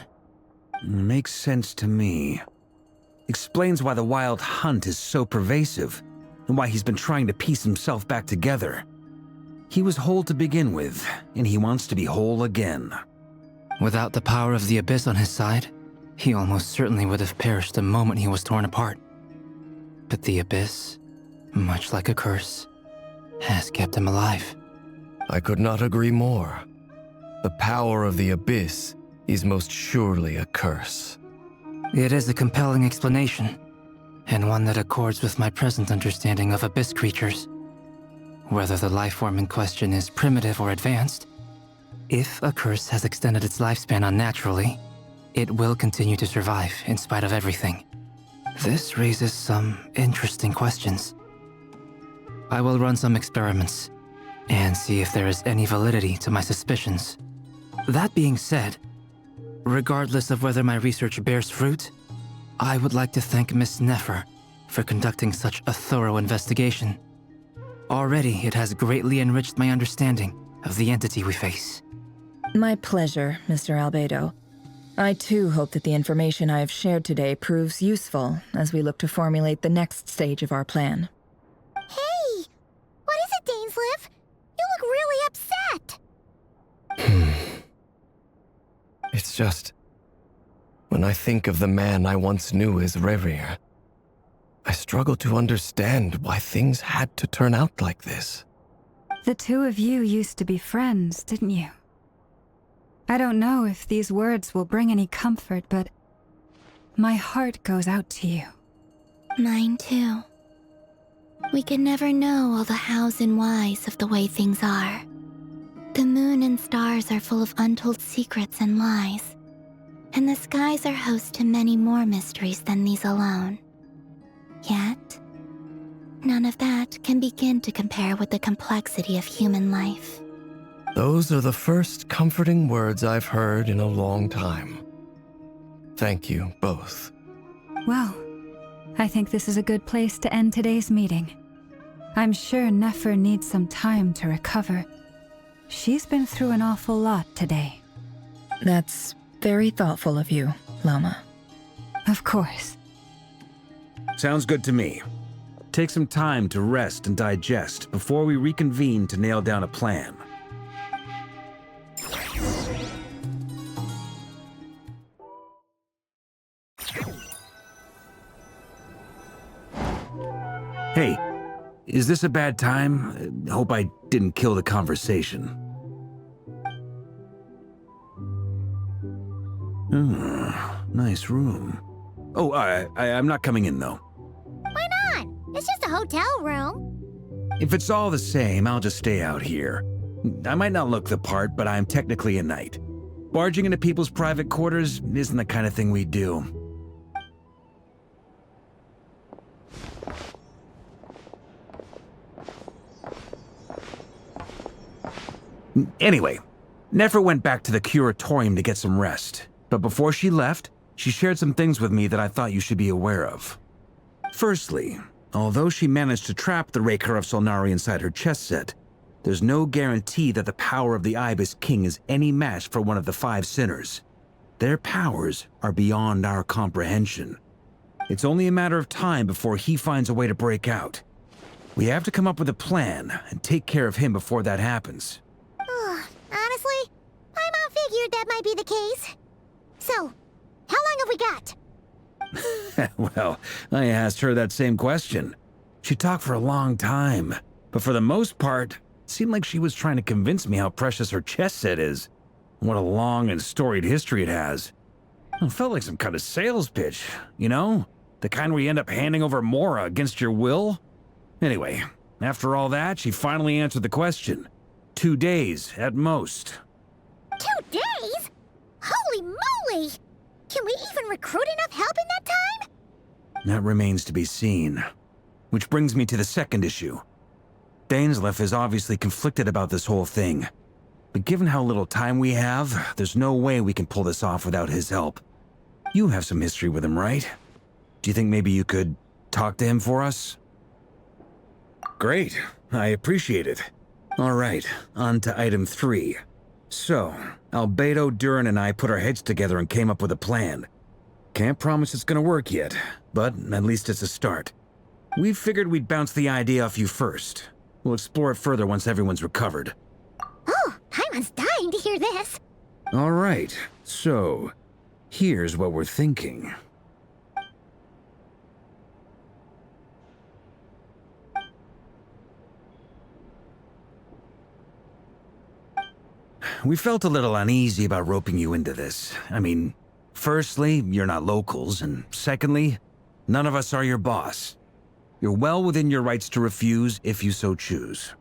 Makes sense to me. Explains why the Wild Hunt is so pervasive, and why he's been trying to piece himself back together. He was whole to begin with, and he wants to be whole again. Without the power of the Abyss on his side, he almost certainly would have perished the moment he was torn apart. But the Abyss, much like a curse, has kept him alive. I could not agree more. The power of the Abyss is most surely a curse. It is a compelling explanation, and one that accords with my present understanding of Abyss creatures. Whether the life form in question is primitive or advanced, if a curse has extended its lifespan unnaturally, it will continue to survive in spite of everything. This raises some interesting questions. I will run some experiments and see if there is any validity to my suspicions. That being said, regardless of whether my research bears fruit, I would like to thank Miss Nefer for conducting such a thorough investigation. Already, it has greatly enriched my understanding of the entity we face. My pleasure, Mr. Albedo. I too hope that the information I have shared today proves useful as we look to formulate the next stage of our plan. Hey! What is it, Dainsleif? You look really upset! It's just... when I think of the man I once knew as Rerir, I struggle to understand why things had to turn out like this. The two of you used to be friends, didn't you? I don't know if these words will bring any comfort, but my heart goes out to you. Mine too. We can never know all the hows and whys of the way things are. The moon and stars are full of untold secrets and lies, and the skies are host to many more mysteries than these alone. Yet, none of that can begin to compare with the complexity of human life. Those are the first comforting words I've heard in a long time. Thank you both. Well, I think this is a good place to end today's meeting. I'm sure Nefer needs some time to recover. She's been through an awful lot today. That's very thoughtful of you, Lama. Of course. Sounds good to me. Take some time to rest and digest before we reconvene to nail down a plan. Hey, is this a bad time? Hope I didn't kill the conversation. Nice room. Oh, I'm not coming in, though. Why not? It's just a hotel room. If it's all the same, I'll just stay out here. I might not look the part, but I'm technically a knight. Barging into people's private quarters isn't the kind of thing we do. Anyway, Nefer went back to the curatorium to get some rest. But before she left, she shared some things with me that I thought you should be aware of. Firstly, although she managed to trap the Rerir of Solnari inside her chest set, there's no guarantee that the power of the Ibis King is any match for one of the 5 sinners. Their powers are beyond our comprehension. It's only a matter of time before he finds a way to break out. We have to come up with a plan and take care of him before that happens. Honestly, my mom figured that might be the case. So, how long have we got? Well, I asked her that same question. She talked for a long time, but for the most part, it seemed like she was trying to convince me how precious her chess set is, and what a long and storied history it has. It felt like some kind of sales pitch, you know? The kind where you end up handing over Mora against your will? Anyway, after all that, she finally answered the question. 2 days, at most. 2 days? Holy moly! Can we even recruit enough help in that time? That remains to be seen. Which brings me to the second issue. Dainsleif is obviously conflicted about this whole thing. But given how little time we have, there's no way we can pull this off without his help. You have some history with him, right? Do you think maybe you could talk to him for us? Great. I appreciate it. All right, on to item 3. So, Albedo, Durin, and I put our heads together and came up with a plan. Can't promise it's gonna work yet, but at least it's a start. We figured we'd bounce the idea off you first. We'll explore it further once everyone's recovered. Oh, Paimon's dying to hear this. All right, so here's what we're thinking. We felt a little uneasy about roping you into this. I mean, firstly, you're not locals, and secondly, none of us are your boss. You're well within your rights to refuse if you so choose.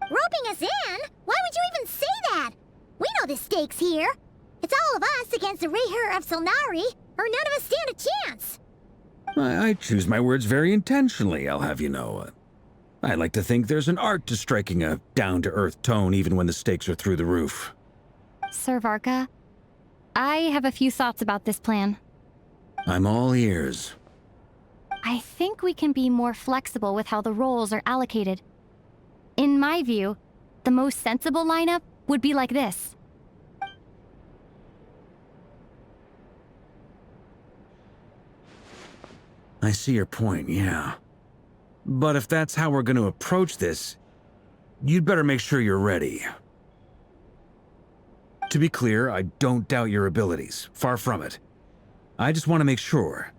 Roping us in? Why would you even say that? We know the stakes here. It's all of us against the Rerir of Solnari, or none of us stand a chance. I choose my words very intentionally, I'll have you know. I like to think there's an art to striking a down-to-earth tone even when the stakes are through the roof. Sir Varka, I have a few thoughts about this plan. I'm all ears. I think we can be more flexible with how the roles are allocated. In my view, the most sensible lineup would be like this. I see your point, yeah. But if that's how we're going to approach this, you'd better make sure you're ready. To be clear, I don't doubt your abilities. Far from it. I just want to make sure.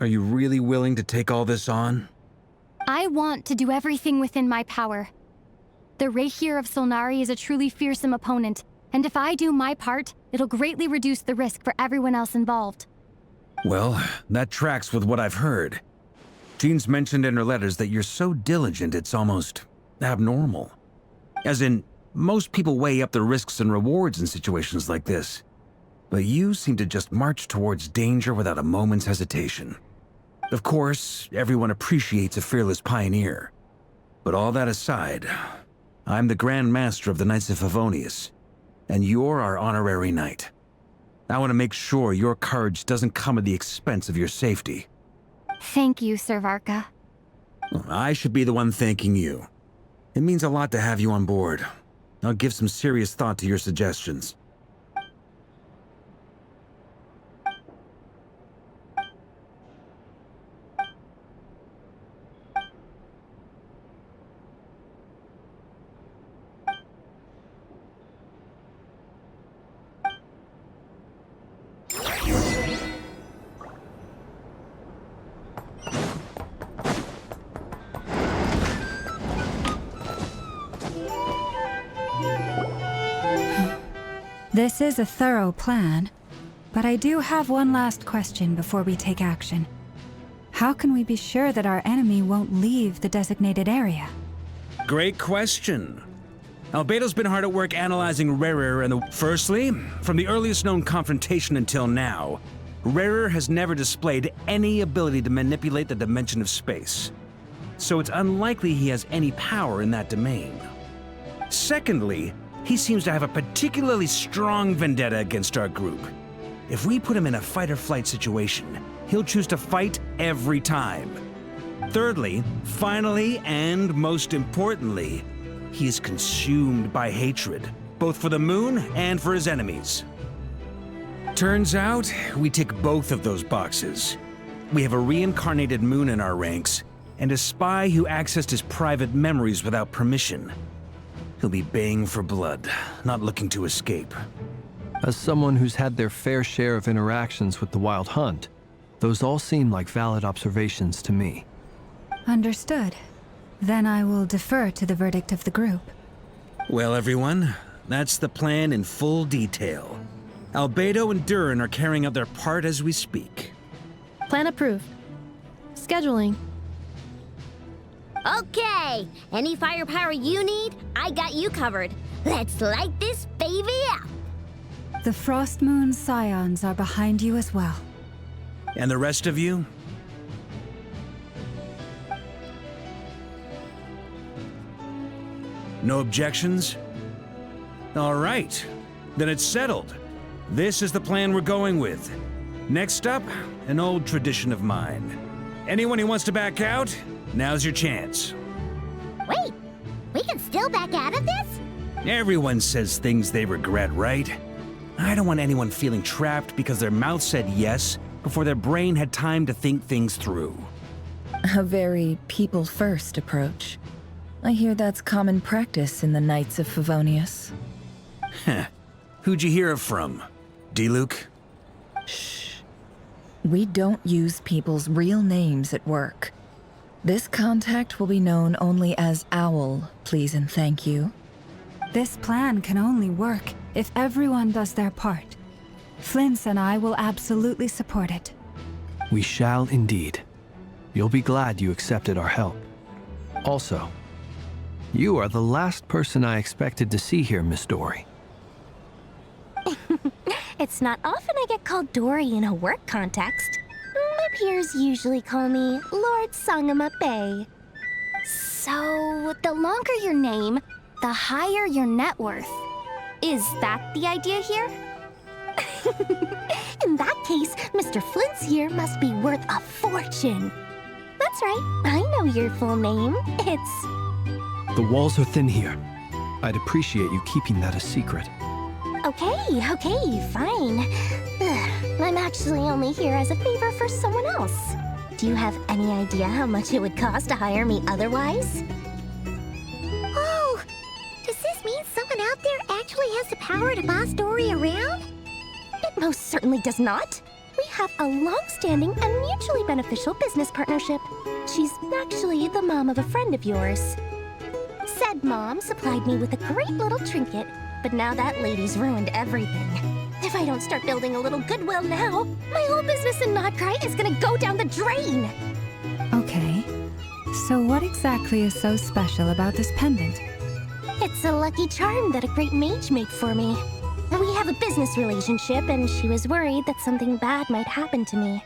Are you really willing to take all this on? I want to do everything within my power. The Rerir of Solnari is a truly fearsome opponent, and if I do my part, it'll greatly reduce the risk for everyone else involved. Well, that tracks with what I've heard. Jean's mentioned in her letters that you're so diligent it's almost abnormal. As in, most people weigh up the risks and rewards in situations like this. But you seem to just march towards danger without a moment's hesitation. Of course, everyone appreciates a fearless pioneer. But all that aside, I'm the Grand Master of the Knights of Favonius, and you're our honorary knight. I want to make sure your courage doesn't come at the expense of your safety. Thank you, Sir Varka. I should be the one thanking you. It means a lot to have you on board. I'll give some serious thought to your suggestions. This is a thorough plan, but I do have one last question before we take action. How can we be sure that our enemy won't leave the designated area? Great question. Albedo's been hard at work analyzing Rerir and Firstly, from the earliest known confrontation until now, Rerir has never displayed any ability to manipulate the dimension of space. So it's unlikely he has any power in that domain. Secondly, he seems to have a particularly strong vendetta against our group. If we put him in a fight-or-flight situation, he'll choose to fight every time. Thirdly, finally, and most importantly, he is consumed by hatred, both for the moon and for his enemies. Turns out, we tick both of those boxes. We have a reincarnated moon in our ranks, and a spy who accessed his private memories without permission. He'll be baying for blood, not looking to escape. As someone who's had their fair share of interactions with the Wild Hunt, those all seem like valid observations to me. Understood. Then I will defer to the verdict of the group. Well, everyone, that's the plan in full detail. Albedo and Durin are carrying out their part as we speak. Plan approved. Scheduling. Okay, any firepower you need, I got you covered. Let's light this baby up. The Frost Moon Scions are behind you as well. And the rest of you? No objections? All right. Then it's settled. This is the plan we're going with. Next up, an old tradition of mine. Anyone who wants to back out, now's your chance. Wait, we can still back out of this? Everyone says things they regret, right? I don't want anyone feeling trapped because their mouth said yes before their brain had time to think things through. A very people-first approach. I hear that's common practice in the Knights of Favonius. Heh. Who'd you hear it from? D-Luke? Shh. We don't use people's real names at work. This contact will be known only as Owl, please and thank you. This plan can only work if everyone does their part. Flint's and I will absolutely support it. We shall indeed. You'll be glad you accepted our help. Also, you are the last person I expected to see here, Miss Dory. It's not often I get called Dory in a work context. My peers usually call me Lord Sangama Bay. So, the longer your name, the higher your net worth. Is that the idea here? In that case, Mr. Flint's here must be worth a fortune. That's right, I know your full name. It's... The walls are thin here. I'd appreciate you keeping that a secret. Okay, fine. I'm actually only here as a favor for someone else. Do you have any idea how much it would cost to hire me otherwise? Oh! Does this mean someone out there actually has the power to boss Dory around? It most certainly does not. We have a long-standing and mutually beneficial business partnership. She's actually the mom of a friend of yours. Said mom supplied me with a great little trinket, but now that lady's ruined everything. If I don't start building a little goodwill now, my whole business in Notcry is gonna go down the drain! Okay. So what exactly is so special about this pendant? It's a lucky charm that a great mage made for me. We have a business relationship, and she was worried that something bad might happen to me.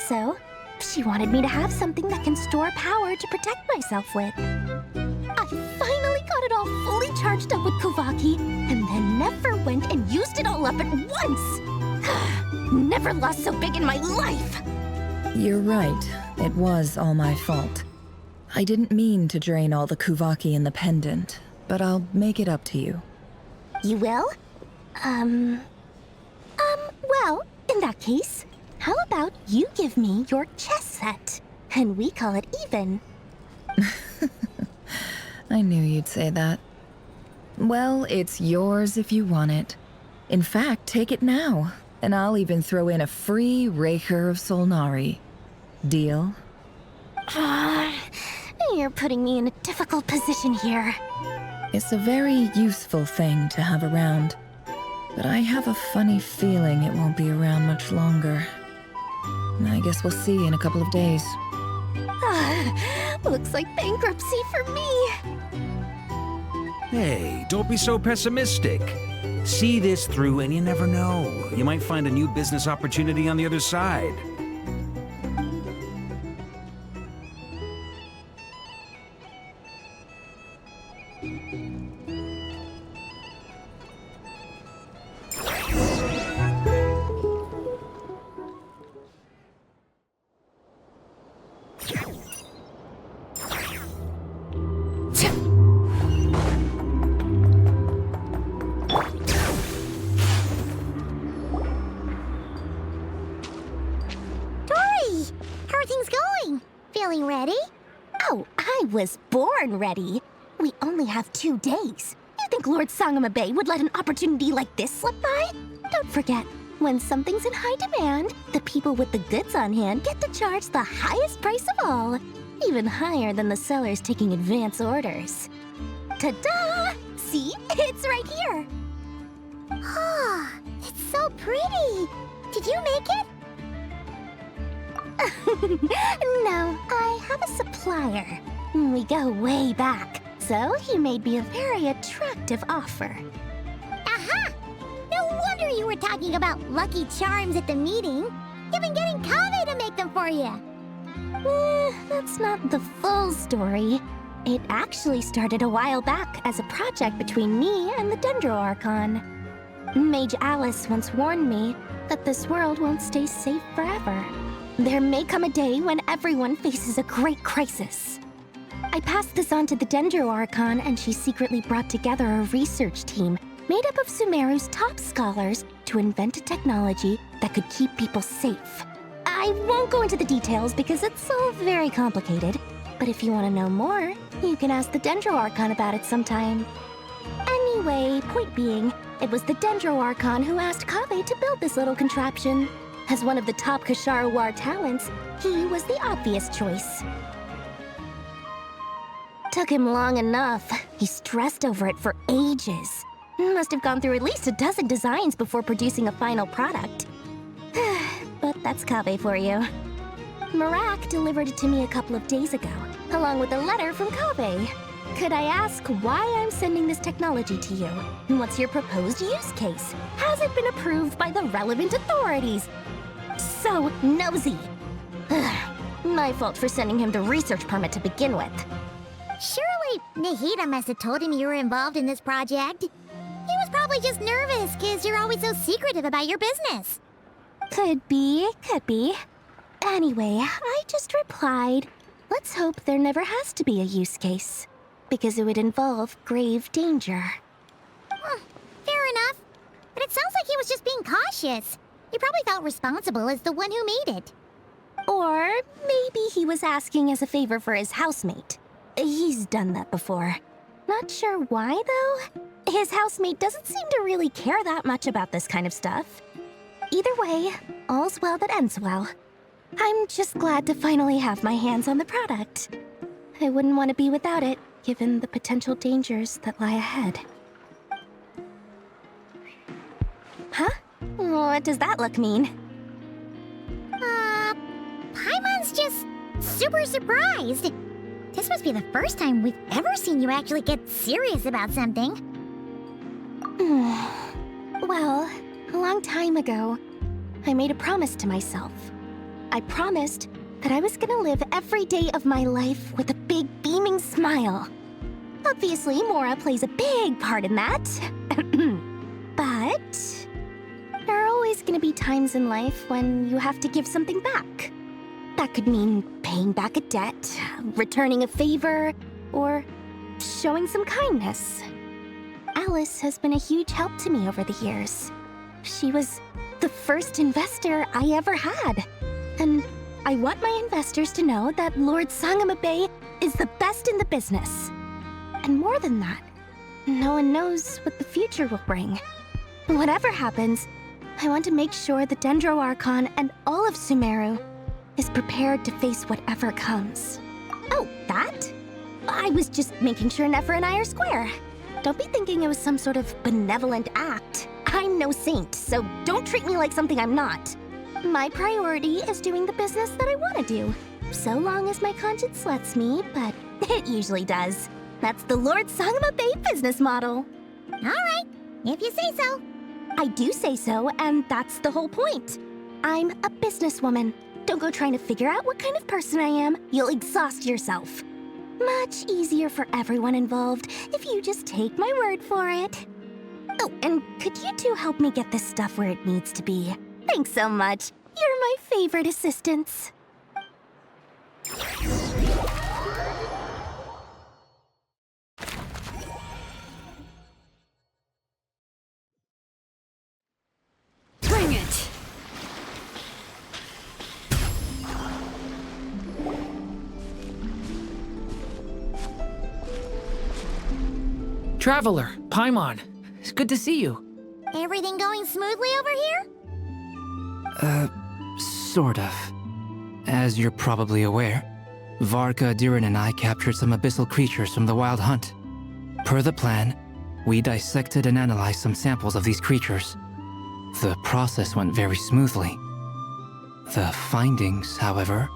So, she wanted me to have something that can store power to protect myself with. I finally got it all fully charged up with Kuvaki, and then Nefer went and used it all up at once! Never lost so big in my life! You're right. It was all my fault. I didn't mean to drain all the Kuvaki in the pendant, but I'll make it up to you. You will? Well, in that case, how about you give me your chess set, and we call it even? I knew you'd say that. Well, it's yours if you want it. In fact, take it now, and I'll even throw in a free Rerir of Solnari. Deal? You're putting me in a difficult position here. It's a very useful thing to have around, but I have a funny feeling it won't be around much longer. I guess we'll see in a couple of days. Looks like bankruptcy for me. Hey, don't be so pessimistic. See this through and you never know. You might find a new business opportunity on the other side. Was born ready. We only have 2 days. You think Lord Sangama Bay would let an opportunity like this slip by? Don't forget, when something's in high demand, the people with the goods on hand get to charge the highest price of all, even higher than the sellers taking advance orders. Ta-da! See? It's right here! Ah, it's so pretty! Did you make it? No, I have a supplier. We go way back, so he made me a very attractive offer. Aha! No wonder you were talking about lucky charms at the meeting. You've been getting Kaveh to make them for you. That's not the full story. It actually started a while back as a project between me and the Dendro Archon. Mage Alice once warned me that this world won't stay safe forever. There may come a day when everyone faces a great crisis. I passed this on to the Dendro Archon, and she secretly brought together a research team made up of Sumeru's top scholars to invent a technology that could keep people safe. I won't go into the details because it's all very complicated, but if you want to know more, you can ask the Dendro Archon about it sometime. Anyway, point being, it was the Dendro Archon who asked Kaveh to build this little contraption. As one of the top Kashara War talents, he was the obvious choice. Took him long enough. He stressed over it for ages. Must have gone through at least a dozen designs before producing a final product. But that's Kaveh for you. Marak delivered it to me a couple of days ago, along with a letter from Kaveh. Could I ask why I'm sending this technology to you? What's your proposed use case? Has it been approved by the relevant authorities? So nosy. My fault for sending him the research permit to begin with. Surely Nahida must have told him you were involved in this project. He was probably just nervous because you're always so secretive about your business. Could be. Anyway, I just replied, let's hope there never has to be a use case, because it would involve grave danger. Fair enough. But it sounds like he was just being cautious. He probably felt responsible as the one who made it. Or maybe he was asking as a favor for his housemate. He's done that before. Not sure why, though. His housemate doesn't seem to really care that much about this kind of stuff. Either way, all's well that ends well. I'm just glad to finally have my hands on the product. I wouldn't want to be without it, given the potential dangers that lie ahead. Huh? What does that look mean? Paimon's just super surprised. This must be the first time we've ever seen you actually get serious about something. Well, a long time ago, I made a promise to myself. I promised that I was gonna live every day of my life with a big beaming smile. Obviously, Mora plays a big part in that. But there are always gonna be times in life when you have to give something back. That could mean paying back a debt, returning a favor, or showing some kindness. Alice has been a huge help to me over the years. She was the first investor I ever had. And I want my investors to know that Lord Sangamabe is the best in the business. And more than that, no one knows what the future will bring. Whatever happens, I want to make sure the Dendro Archon and all of Sumeru is prepared to face whatever comes. Oh, that? I was just making sure Nefer and I are square. Don't be thinking it was some sort of benevolent act. I'm no saint, so don't treat me like something I'm not. My priority is doing the business that I want to do, so long as my conscience lets me, but it usually does. That's the Lord Sangamabe business model. All right, if you say so. I do say so, and that's the whole point. I'm a businesswoman. Don't go trying to figure out what kind of person I am. You'll exhaust yourself. Much easier for everyone involved if you just take my word for it. Oh, and could you two help me get this stuff where it needs to be? Thanks so much. You're my favorite assistants. Bring it! Traveler, Paimon, it's good to see you. Everything going smoothly over here? Sort of. As you're probably aware, Varka, Diren, and I captured some abyssal creatures from the Wild Hunt. Per the plan, we dissected and analyzed some samples of these creatures. The process went very smoothly. The findings, however,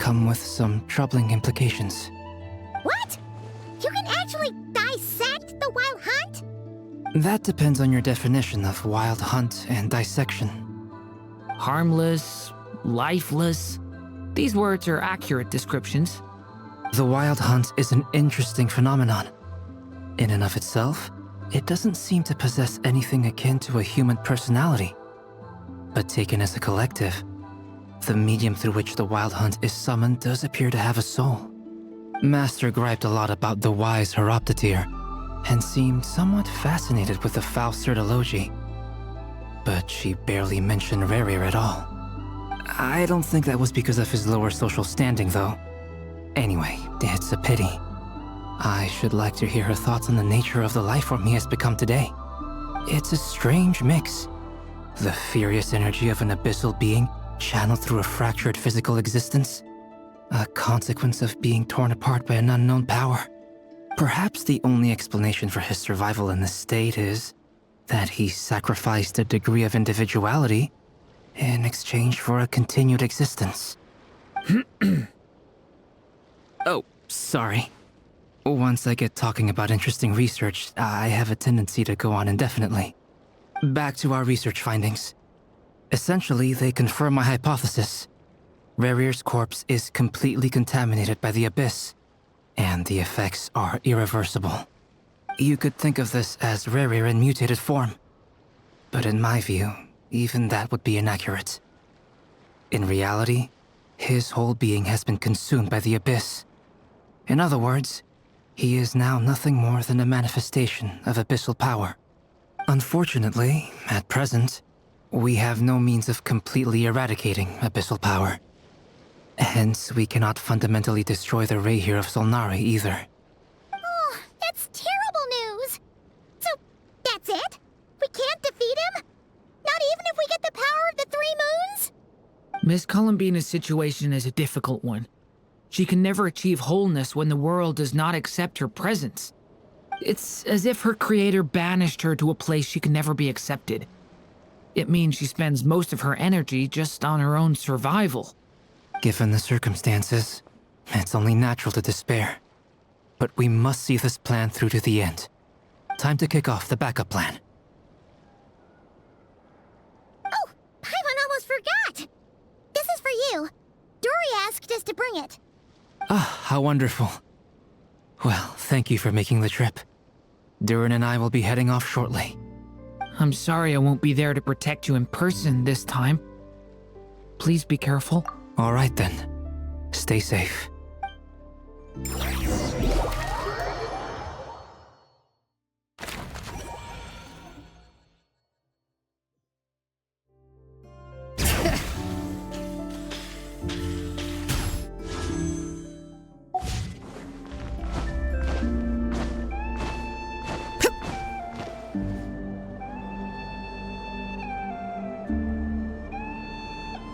come with some troubling implications. What? You can actually dissect the Wild Hunt? That depends on your definition of Wild Hunt and dissection. Harmless, lifeless. These words are accurate descriptions. The Wild Hunt is an interesting phenomenon. In and of itself, it doesn't seem to possess anything akin to a human personality. But taken as a collective, the medium through which the Wild Hunt is summoned does appear to have a soul. Master griped a lot about the wise Horoptetyr, and seemed somewhat fascinated with the Faust Certology. But she barely mentioned Rerir at all. I don't think that was because of his lower social standing, though. Anyway, it's a pity. I should like to hear her thoughts on the nature of the life form he has become today. It's a strange mix. The furious energy of an abyssal being channeled through a fractured physical existence. A consequence of being torn apart by an unknown power. Perhaps the only explanation for his survival in this state is that he sacrificed a degree of individuality in exchange for a continued existence. Oh, sorry. Once I get talking about interesting research, I have a tendency to go on indefinitely. Back to our research findings. Essentially, they confirm my hypothesis. Rerir's corpse is completely contaminated by the Abyss, and the effects are irreversible. You could think of this as Rerir in mutated form. But in my view, even that would be inaccurate. In reality, his whole being has been consumed by the Abyss. In other words, he is now nothing more than a manifestation of abyssal power. Unfortunately, at present, we have no means of completely eradicating abyssal power. Hence, we cannot fundamentally destroy the Rerir of Solnari either. Oh, that's terrible news! So, that's it? We can't defeat him? Not even if we get the power of the Three Moons? Miss Columbina's situation is a difficult one. She can never achieve wholeness when the world does not accept her presence. It's as if her creator banished her to a place she can never be accepted. It means she spends most of her energy just on her own survival. Given the circumstances, it's only natural to despair. But we must see this plan through to the end. Time to kick off the backup plan. Oh, Paimon almost forgot! This is for you. Dory asked us to bring it. Ah, how wonderful. Well, thank you for making the trip. Durin and I will be heading off shortly. I'm sorry I won't be there to protect you in person this time. Please be careful. All right then. Stay safe.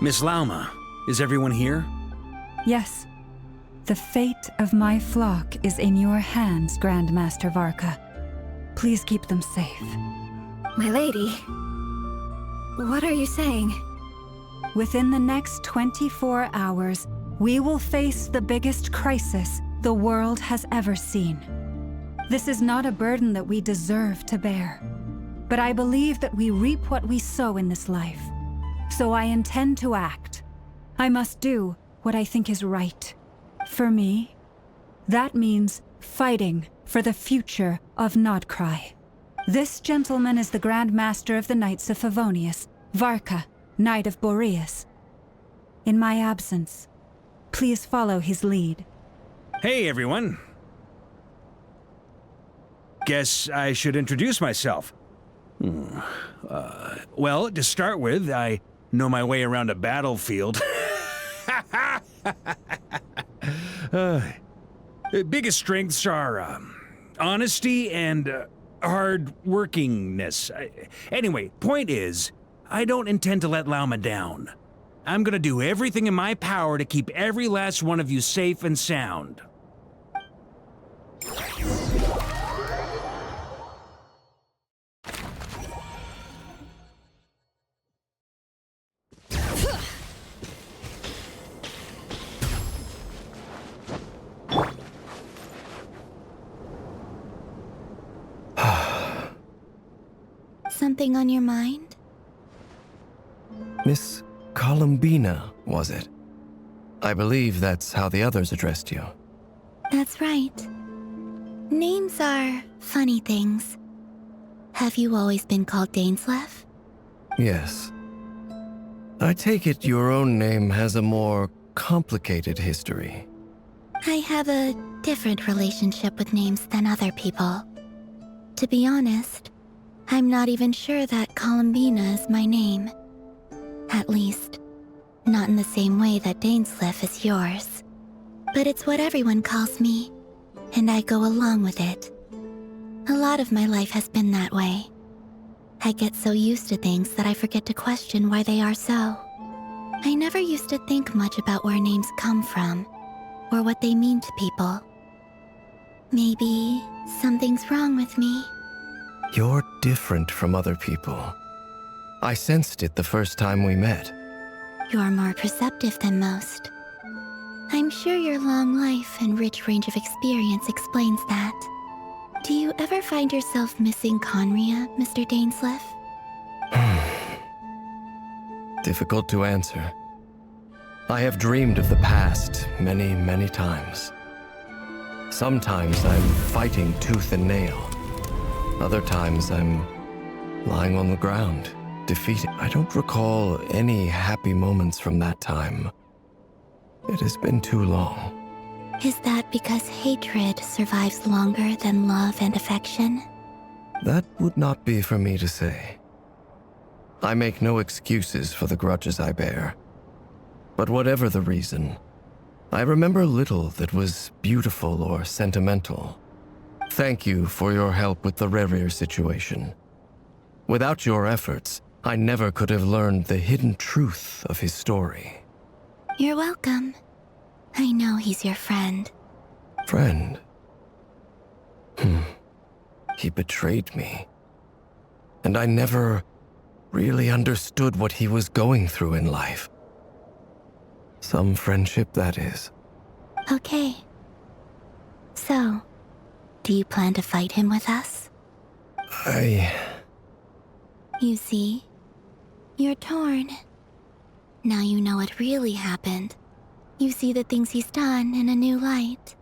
Miss Lauma, is everyone here? Yes. The fate of my flock is in your hands, Grand Master Varka. Please keep them safe. My lady, what are you saying? Within the next 24 hours, we will face the biggest crisis the world has ever seen. This is not a burden that we deserve to bear, but I believe that we reap what we sow in this life. So I intend to act. I must do what I think is right. For me, that means fighting for the future of Nodcry. This gentleman is the Grand Master of the Knights of Favonius, Varka, Knight of Boreas. In my absence, please follow his lead. Hey, everyone. Guess I should introduce myself. Well, to start with, I know my way around a battlefield. Biggest strengths are honesty and hard-workingness. Anyway, point is, I don't intend to let Lauma down. I'm gonna do everything in my power to keep every last one of you safe and sound. Something on your mind? Miss Columbina, was it? I believe that's how the others addressed you. That's right. Names are funny things. Have you always been called Dainsleif? Yes. I take it your own name has a more complicated history. I have a different relationship with names than other people. To be honest, I'm not even sure that Columbina is my name. At least, not in the same way that Dainsleif is yours. But it's what everyone calls me, and I go along with it. A lot of my life has been that way. I get so used to things that I forget to question why they are so. I never used to think much about where names come from, or what they mean to people. Maybe something's wrong with me. You're different from other people. I sensed it the first time we met. You're more perceptive than most. I'm sure your long life and rich range of experience explains that. Do you ever find yourself missing Conria, Mr. Dainsleif? Difficult to answer. I have dreamed of the past many, many times. Sometimes I'm fighting tooth and nail. Other times I'm lying on the ground, defeated. I don't recall any happy moments from that time. It has been too long. Is that because hatred survives longer than love and affection? That would not be for me to say. I make no excuses for the grudges I bear. But whatever the reason, I remember little that was beautiful or sentimental. Thank you for your help with the Rerir situation. Without your efforts, I never could have learned the hidden truth of his story. You're welcome. I know he's your friend. Friend? He betrayed me. And I never really understood what he was going through in life. Some friendship, that is. Okay. So, do you plan to fight him with us? You see, you're torn. Now you know what really happened. You see the things he's done in a new light.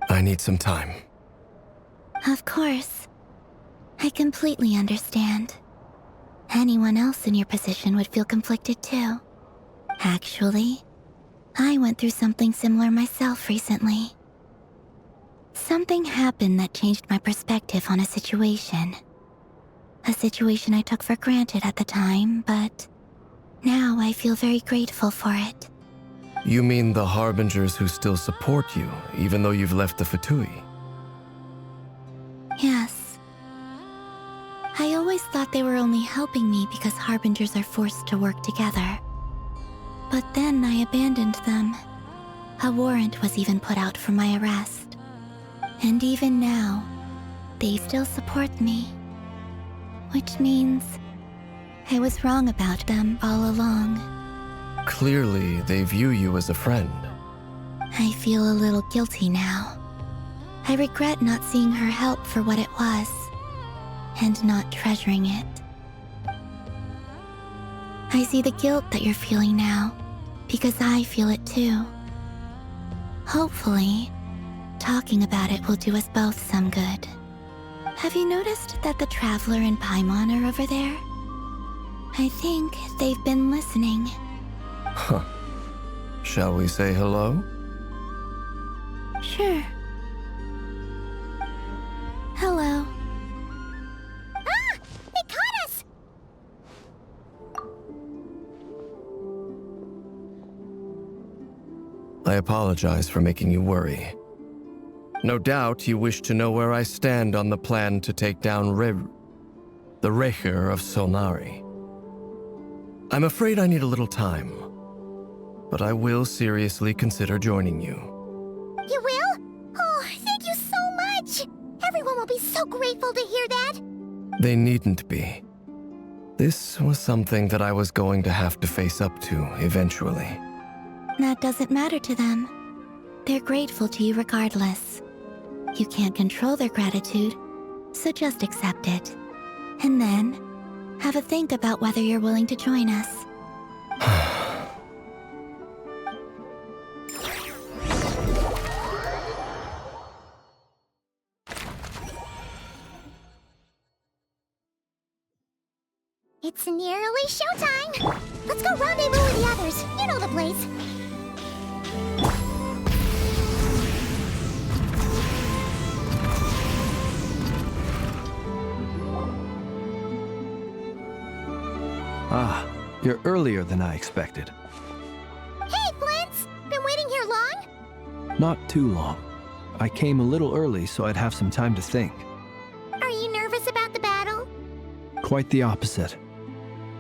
I need some time. Of course. I completely understand. Anyone else in your position would feel conflicted too. Actually, I went through something similar myself recently. Something happened that changed my perspective on a situation. A situation I took for granted at the time, but now I feel very grateful for it. You mean the Harbingers who still support you, even though you've left the Fatui? Yes. I always thought they were only helping me because Harbingers are forced to work together. But then I abandoned them. A warrant was even put out for my arrest. And even now, they still support me. Which means I was wrong about them all along. Clearly, they view you as a friend. I feel a little guilty now. I regret not seeing her help for what it was, and not treasuring it. I see the guilt that you're feeling now, because I feel it too. Hopefully, talking about it will do us both some good. Have you noticed that the Traveler and Paimon are over there? I think they've been listening. Huh. Shall we say hello? Sure. Hello. Ah! They caught us! I apologize for making you worry. No doubt you wish to know where I stand on the plan to take down the Rerir of Solnari. I'm afraid I need a little time, but I will seriously consider joining you. You will? Oh, thank you so much! Everyone will be so grateful to hear that! They needn't be. This was something that I was going to have to face up to eventually. That doesn't matter to them. They're grateful to you regardless. You can't control their gratitude, so just accept it. And then, have a think about whether you're willing to join us. It's nearly showtime! Let's go rendezvous with the others. You know the place. Ah, you're earlier than I expected. Hey, Flint's! Been waiting here long? Not too long. I came a little early so I'd have some time to think. Are you nervous about the battle? Quite the opposite.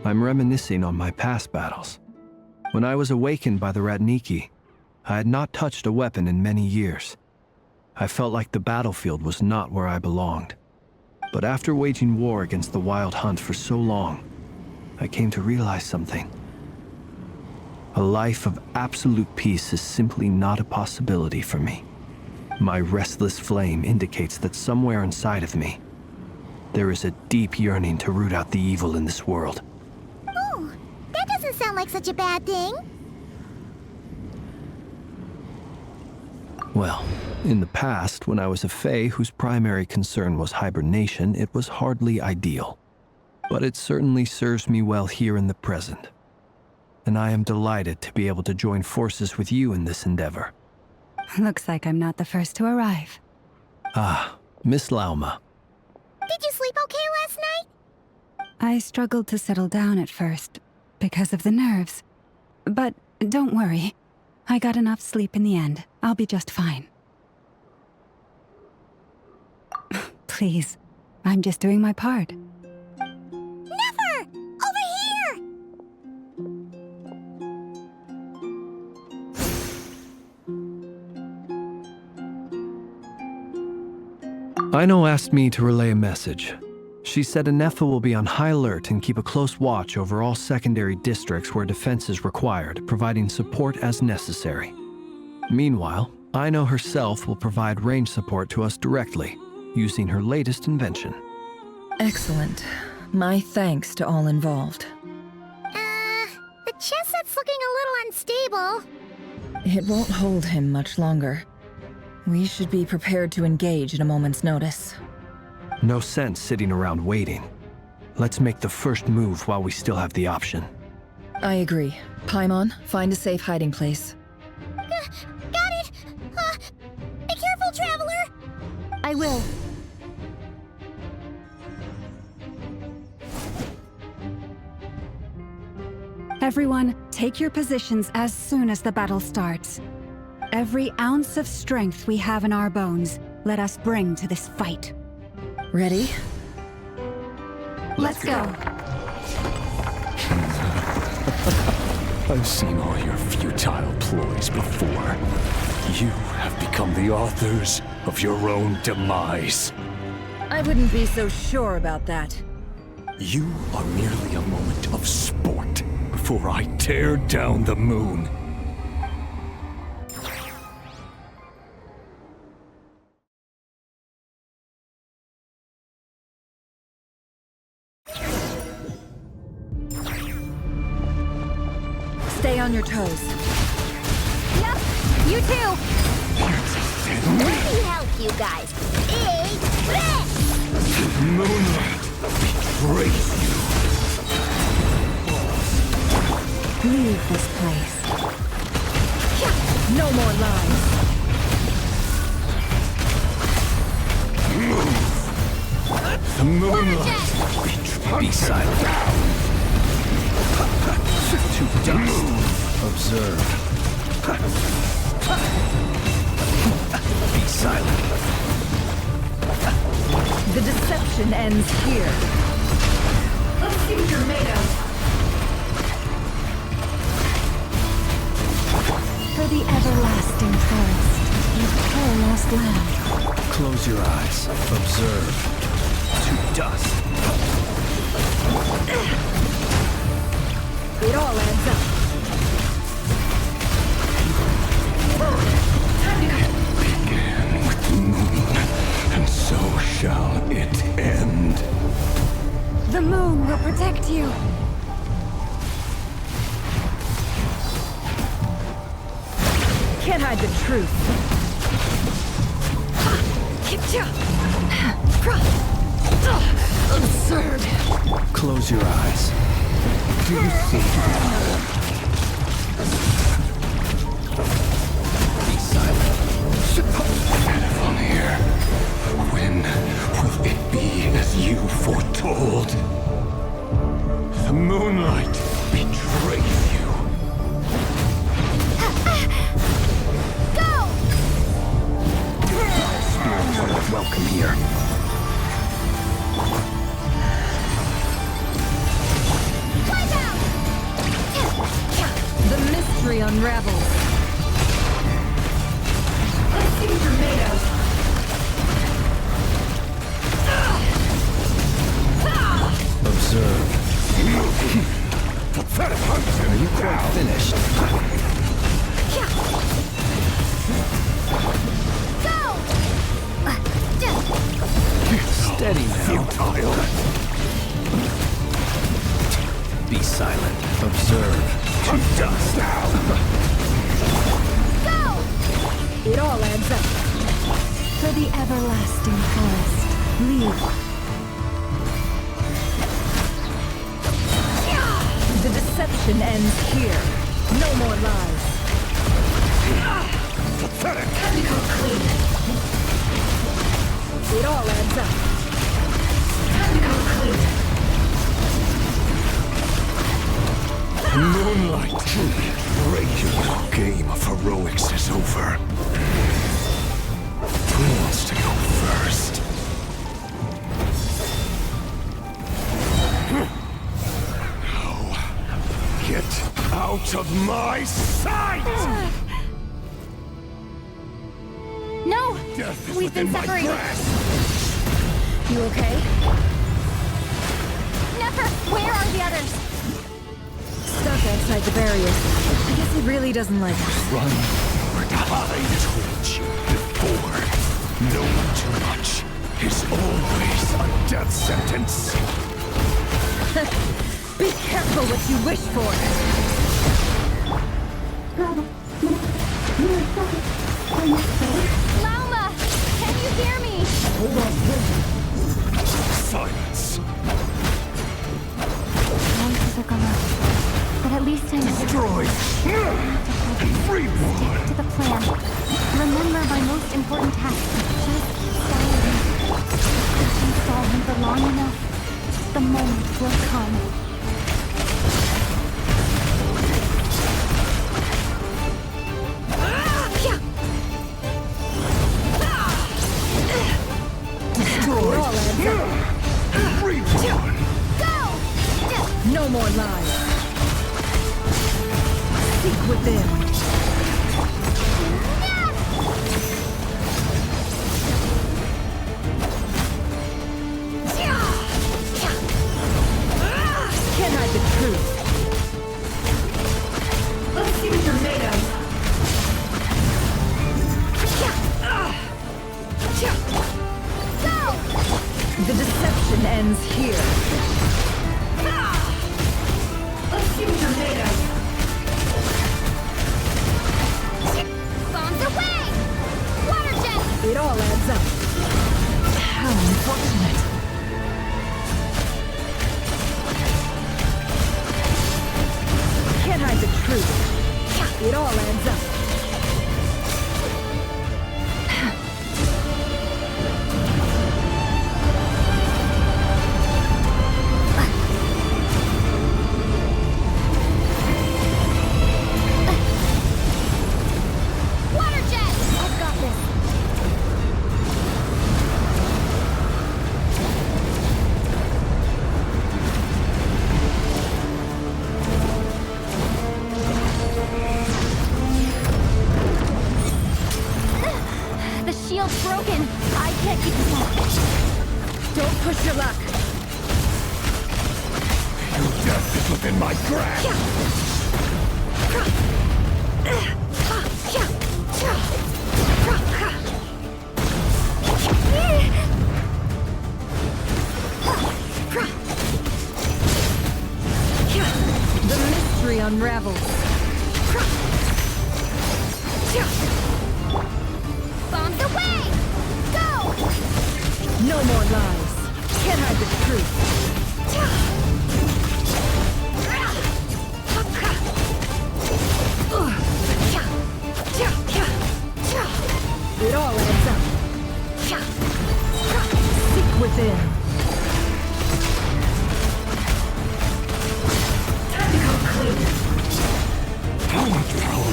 I'm reminiscing on my past battles. When I was awakened by the Ratniki, I had not touched a weapon in many years. I felt like the battlefield was not where I belonged. But after waging war against the Wild Hunt for so long, I came to realize something. A life of absolute peace is simply not a possibility for me. My restless flame indicates that somewhere inside of me, there is a deep yearning to root out the evil in this world. Oh, that doesn't sound like such a bad thing. Well, in the past, when I was a Fae whose primary concern was hibernation, it was hardly ideal. But it certainly serves me well here in the present. And I am delighted to be able to join forces with you in this endeavor. Looks like I'm not the first to arrive. Ah, Miss Lauma. Did you sleep okay last night? I struggled to settle down at first, because of the nerves. But don't worry. I got enough sleep in the end. I'll be just fine. Please, I'm just doing my part. Nefer! Over here! Aino asked me to relay a message. She said Nefer will be on high alert and keep a close watch over all secondary districts where defense is required, providing support as necessary. Meanwhile, Aino herself will provide range support to us directly, using her latest invention. Excellent. My thanks to all involved. The chest set's looking a little unstable. It won't hold him much longer. We should be prepared to engage at a moment's notice. No sense sitting around waiting. Let's make the first move while we still have the option. I agree. Paimon, find a safe hiding place. Got it! Be careful, Traveler! I will. Everyone, take your positions as soon as the battle starts. Every ounce of strength we have in our bones, let us bring to this fight. Ready? Let's go. I've seen all your futile ploys before. You have become the authors of your own demise. I wouldn't be so sure about that. You are merely a moment of sport before I tear down the moon. Stay on your toes. Yep, you too! Let me help you guys. Big flip! Moonlight betrays you. Leave this place. No more lies. The moonlight betrays. Be silent. To dust. Observe. Be silent. The deception ends here. Let's see what you're made of. For the everlasting forest and perilous land. Close your eyes. Observe. To dust. It all adds up. Begin with the moon, and so shall it end. The moon will protect you. Can't hide the truth. Absurd. Close your eyes. Do you see? Be silent. From here, when will it be as you foretold? The moonlight betrays you. Go! Spirits are not welcome here. The mystery unravels. Let's see what you're made of. Observe. Are you quite finished? Steady now. Be silent. Observe. To dust now. It all adds up. For the everlasting forest, leave. The deception ends here. No more lies. Pathetic. Tentacle clean. It all adds up. Tentacle clean. Moonlight. Your game of heroics is over. Who wants to go first? No. Get out of my sight! No! Death is We've been within my separated. grasp. You okay? Nefer, where are the others? Stuck outside the barrier. I guess he really doesn't like us. Run or die. I told you before. Knowing too much is always a death sentence. Be careful what you wish for. Lauma! Can you hear me? Silence. Voices are gone. But at least I know. Destroy. Reborn. Stick to the plan. Remember my most important task. Just follow him. If you follow him for long enough, the moment will come. Destroy. All ends up. Reborn. Go! No more lies. Seek within. Can't hide the truth. Let's see what you're made of. Go! The deception ends here. Let's see what you're made of. Bombs away! Water jet! It all adds up. How unfortunate. Can't hide the truth. It all adds up. Water jet! I've got this. The shield's broken. I can't keep this up. Don't push your luck. Your death is within my grasp. The mystery unravels. Bombs away! Go! No more lies. Can't within. Time to go clean. How much power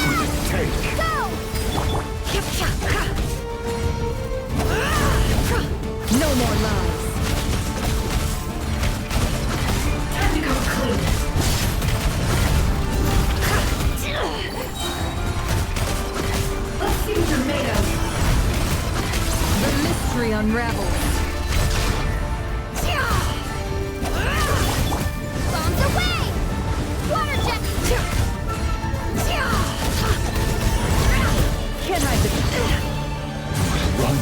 will it take? Go! No more lies. Time to go clean. Let's see what you're made of. The mystery unravels. Bombs away! Water jet! Can't hide the Run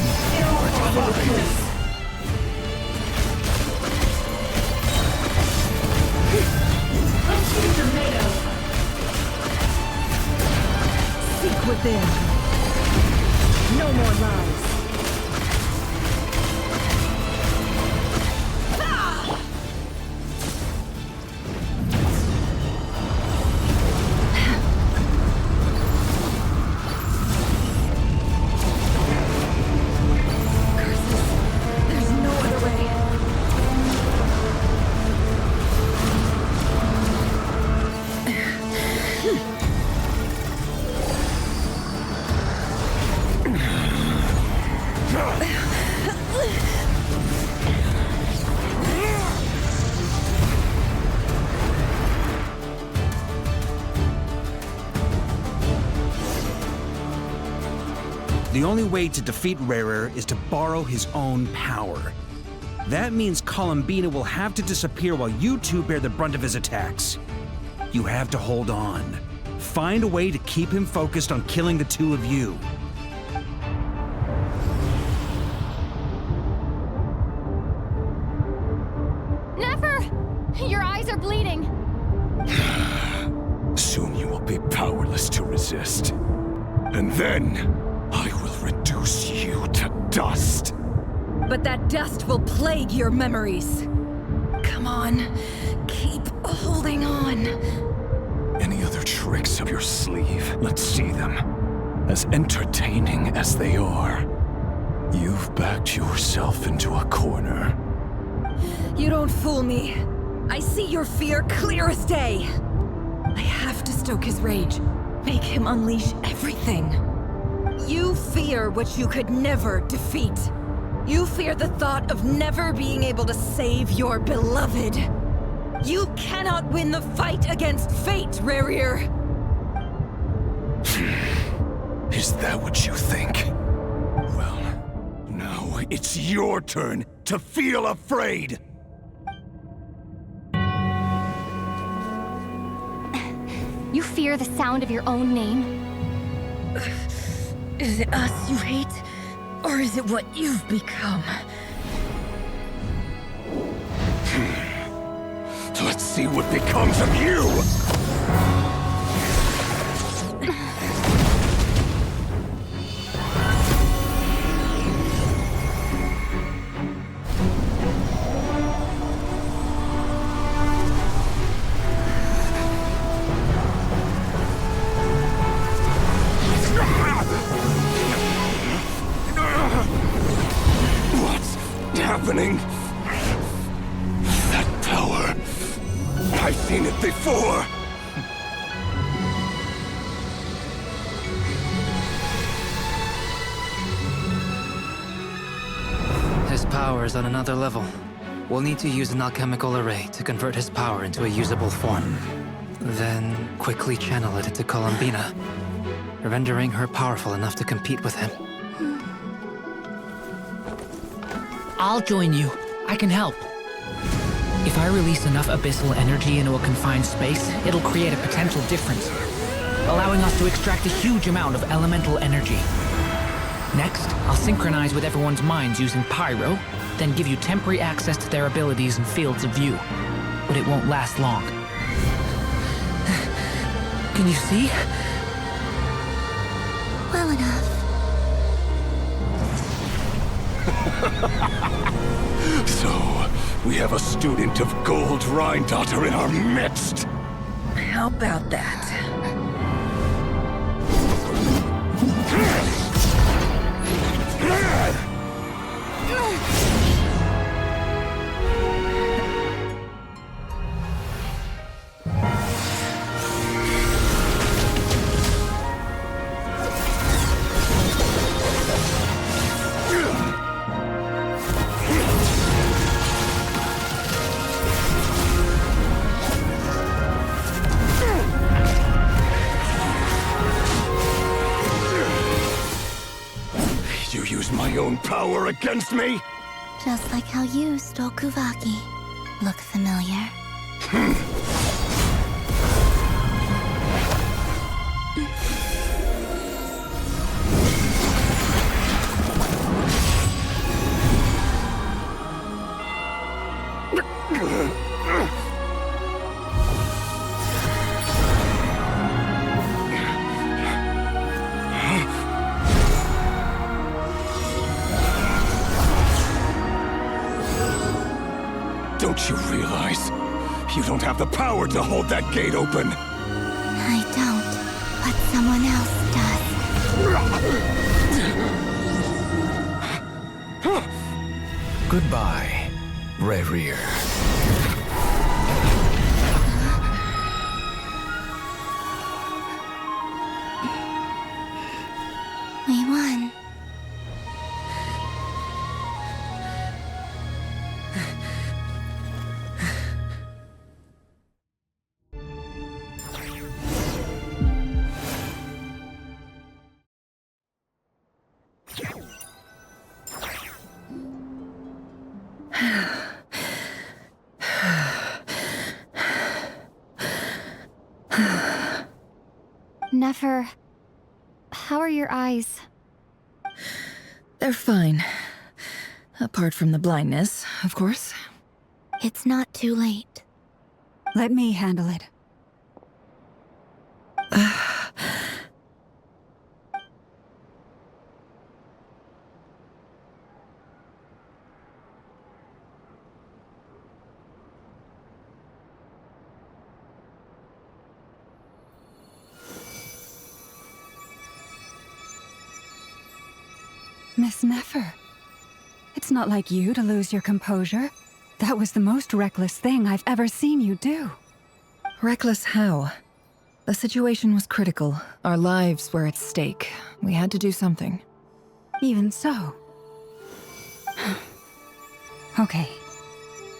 or die. Let's see what you're made of. Seek within. No more lies. There's no other way. The only way to defeat Rerir is to borrow his own power. That means Columbina will have to disappear while you two bear the brunt of his attacks. You have to hold on. Find a way to keep him focused on killing the two of you. Nefer! Your eyes are bleeding. Soon you will be powerless to resist. And then, I will reduce you to dust. But that dust will plague your memories. Come on, keep holding on. Any other tricks up your sleeve? Let's see them. As entertaining as they are. You've backed yourself into a corner. You don't fool me. I see your fear clear as day. I have to stoke his rage. Make him unleash everything. You fear what you could never defeat. You fear the thought of never being able to save your beloved. You cannot win the fight against fate, Rerir. Is that what you think? Well, now it's your turn to feel afraid! You fear the sound of your own name? Is it us you hate? Or is it what you've become? Let's see what becomes of you! Happening? That power. I've seen it before. His power is on another level. We'll need to use an alchemical array to convert his power into a usable form. Then quickly channel it into Columbina, rendering her powerful enough to compete with him. I'll join you. I can help. If I release enough abyssal energy into a confined space, it'll create a potential difference, allowing us to extract a huge amount of elemental energy. Next, I'll synchronize with everyone's minds using pyro, then give you temporary access to their abilities and fields of view. But it won't last long. Can you see? Well enough. So, we have a student of Gold Rhine-Daughter in our midst. How about that? use my own power against me? Just like how you stole Kuvaki. Look familiar? Don't you realize? You don't have the power to hold that gate open. I don't, but someone else does. Goodbye, Rerir. We won. Nefer, how are your eyes? They're fine. Apart from the blindness, of course. It's not too late. Let me handle it. Miss Nefer, it's not like you to lose your composure. That was the most reckless thing I've ever seen you do. Reckless how? The situation was critical. Our lives were at stake. We had to do something. Even so. Okay.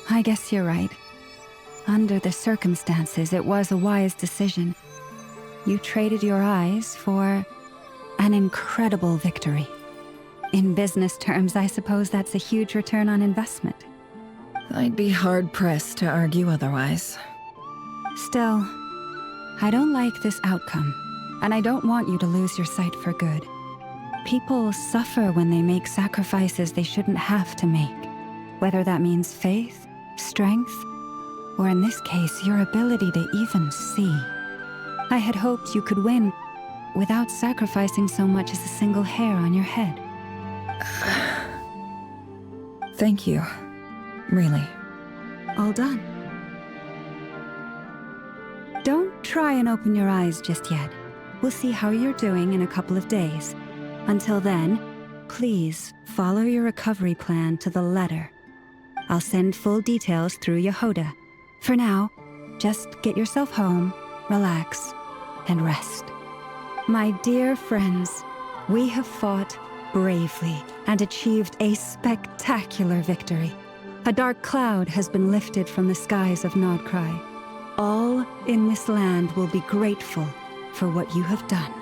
I guess you're right. Under the circumstances, it was a wise decision. You traded your eyes for an incredible victory. In business terms, I suppose that's a huge return on investment. I'd be hard-pressed to argue otherwise. Still, I don't like this outcome, and I don't want you to lose your sight for good. People suffer when they make sacrifices they shouldn't have to make, whether that means faith, strength, or in this case, your ability to even see. I had hoped you could win without sacrificing so much as a single hair on your head. Thank you. Really. All done. Don't try and open your eyes just yet. We'll see how you're doing in a couple of days. Until then, please follow your recovery plan to the letter. I'll send full details through Yehoda. For now, just get yourself home, relax, and rest. My dear friends, we have fought bravely and achieved a spectacular victory. A dark cloud has been lifted from the skies of Nodcry. All in this land will be grateful for what you have done.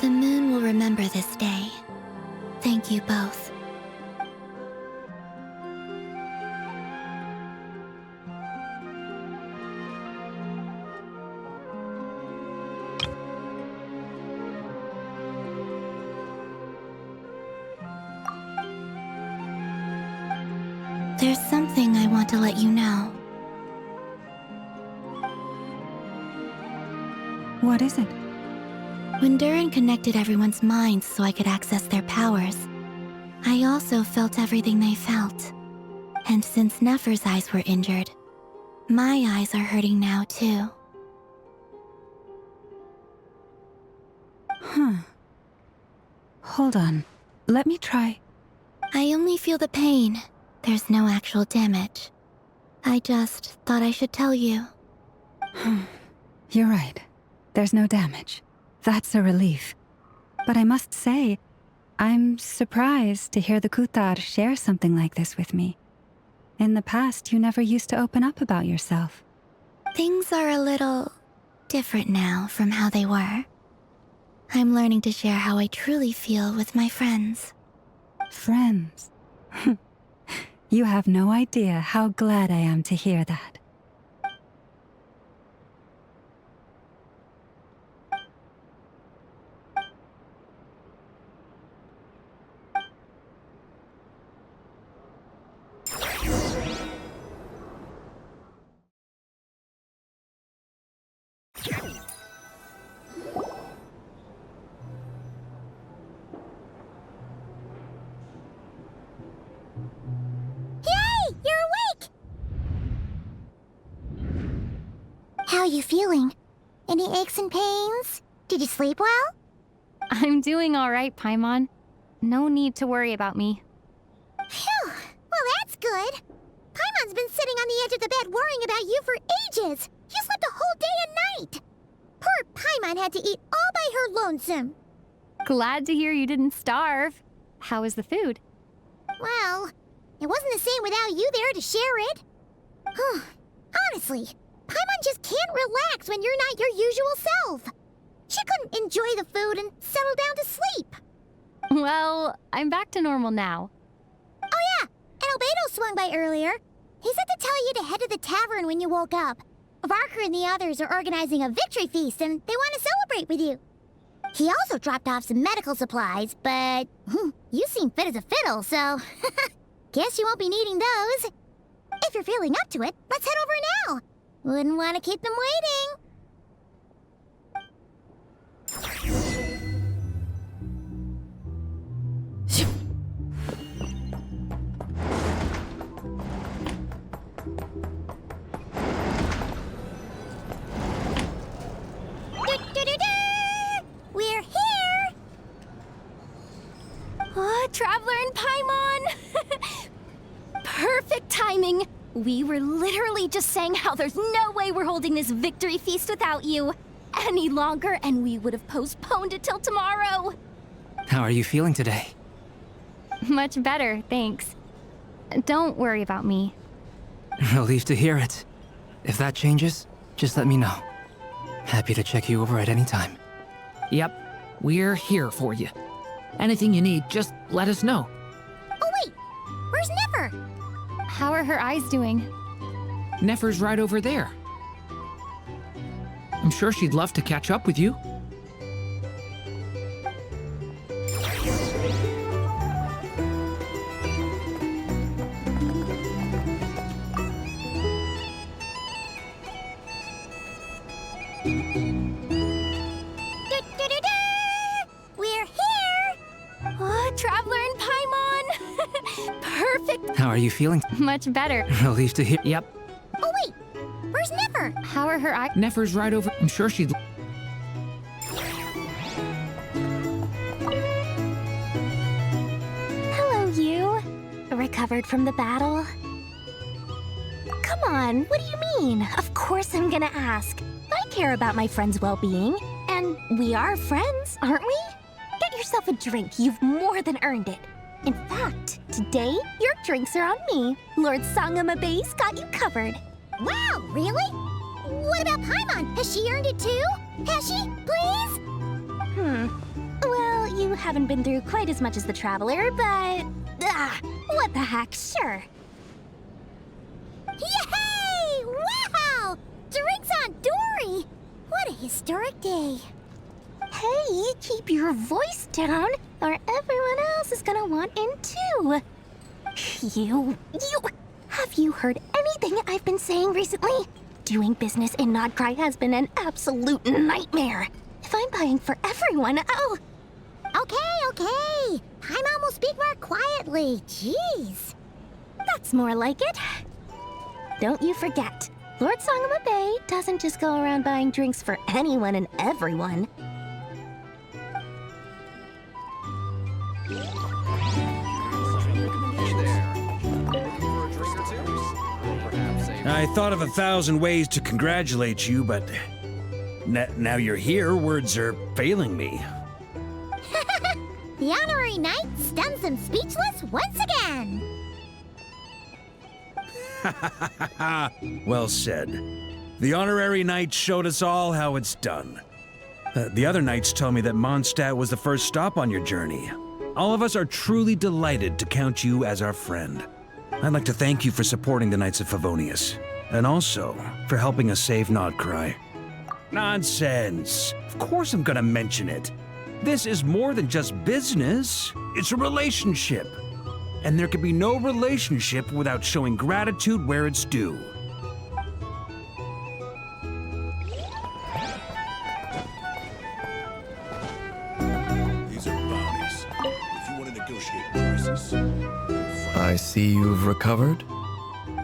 The moon will remember this day. Thank you both. There's something I want to let you know. What is it? When Durin connected everyone's minds so I could access their powers, I also felt everything they felt. And since Nefer's eyes were injured, my eyes are hurting now too. Huh. Hold on. Let me try. I only feel the pain. There's no actual damage. I just thought I should tell you. You're right. There's no damage. That's a relief. But I must say, I'm surprised to hear the Kutar share something like this with me. In the past, you never used to open up about yourself. Things are a little different now from how they were. I'm learning to share how I truly feel with my friends. Friends. You have no idea how glad I am to hear that. How are you feeling? Any aches and pains? Did you sleep well? I'm doing all right, Paimon. No need to worry about me. Phew! Well, that's good. Paimon's been sitting on the edge of the bed worrying about you for ages. You slept a whole day and night. Poor Paimon had to eat all by her lonesome. Glad to hear you didn't starve. How was the food? Well, it wasn't the same without you there to share it. Honestly, Paimon just can't relax when you're not your usual self. She couldn't enjoy the food and settle down to sleep. Well, I'm back to normal now. Oh yeah, and Albedo swung by earlier. He said to tell you to head to the tavern when you woke up. Varker and the others are organizing a victory feast and they want to celebrate with you. He also dropped off some medical supplies, but you seem fit as a fiddle, so guess you won't be needing those. If you're feeling up to it, let's head over now. Wouldn't want to keep them waiting. We're here! Oh, Traveler and Paimon! Perfect timing! We were literally just saying how there's no way we're holding this victory feast without you any longer, and we would have postponed it till tomorrow. How are you feeling today? Much better, thanks. Don't worry about me. Relieved to hear it. If that changes, just let me know. Happy to check you over at any time. Yep, we're here for you. Anything you need, just let us know. Oh wait, where's Nefer? How are her eyes doing? Nefer's right over there. I'm sure she'd love to catch up with you. We're here! Oh, Traveler and Paimon! Perfect! How are you feeling? Much better. Relieved to hear. Yep. Oh wait, where's Nefer? How are her eyes? Nefer's right over. I'm sure she'd. Hello, you. Recovered from the battle? Come on, what do you mean? Of course I'm gonna ask. I care about my friend's well-being. And we are friends, aren't we? Get yourself a drink. You've more than earned it. In fact, today, your drinks are on me. Lord Sangamabe's got you covered. Wow, really? What about Paimon? Has she earned it too? Has she? Please? Well, you haven't been through quite as much as the Traveler, but... what the heck, sure. Yay! Wow! Drinks on Dory! What a historic day. Hey, keep your voice down, or everyone else is gonna want in too. Have you heard anything I've been saying recently? Doing business in Nodcry has been an absolute nightmare. If I'm buying for everyone, I'll... Okay. Paimon will speak more quietly. Jeez. That's more like it. Don't you forget, Lord Sangamabe doesn't just go around buying drinks for anyone and everyone. I thought of 1,000 ways to congratulate you, but now you're here, words are failing me. The honorary knight stuns them speechless once again. Well said. The honorary knight showed us all how it's done. The other knights told me that Mondstadt was the first stop on your journey. All of us are truly delighted to count you as our friend. I'd like to thank you for supporting the Knights of Favonius, and also for helping us save Nodcry. Nonsense! Of course I'm gonna mention it. This is more than just business. It's a relationship. And there can be no relationship without showing gratitude where it's due. These are bounties. If you want to negotiate prices. I see you've recovered?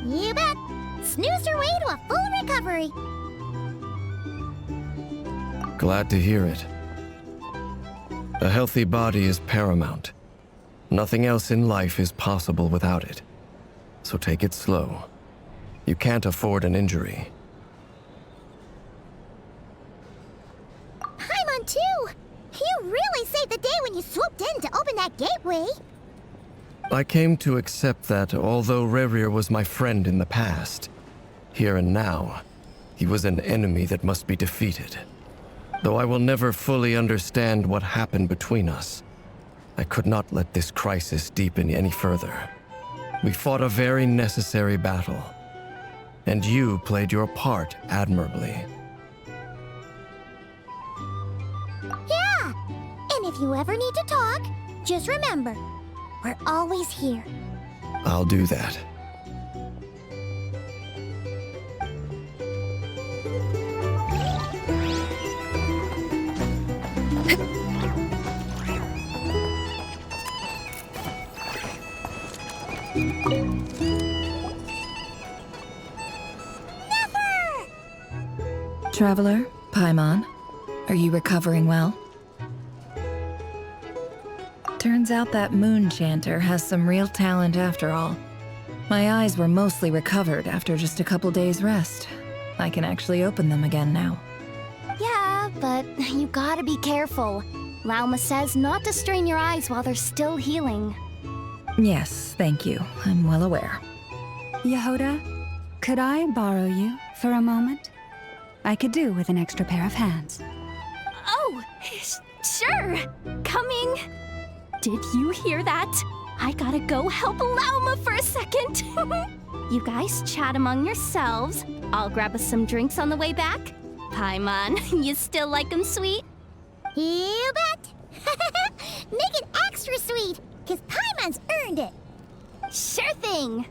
You bet. Snoozed her way to a full recovery. Glad to hear it. A healthy body is paramount. Nothing else in life is possible without it. So take it slow. You can't afford an injury. Paimon too! You really saved the day when you swooped in to open that gateway. I came to accept that although Rerir was my friend in the past, here and now, he was an enemy that must be defeated. Though I will never fully understand what happened between us, I could not let this crisis deepen any further. We fought a very necessary battle, and you played your part admirably. Yeah! And if you ever need to talk, just remember, we're always here. I'll do that. Traveler, Paimon, are you recovering well? Turns out that moon chanter has some real talent after all. My eyes were mostly recovered after just a couple days' rest. I can actually open them again now. Yeah, but you gotta be careful. Lauma says not to strain your eyes while they're still healing. Yes, thank you. I'm well aware. Yehoda, could I borrow you for a moment? I could do with an extra pair of hands. Oh, sure. Coming. Did you hear that? I gotta go help Lauma for a second. You guys chat among yourselves. I'll grab us some drinks on the way back. Paimon, you still like them sweet? You bet. Make it extra sweet, because Paimon's earned it. Sure thing.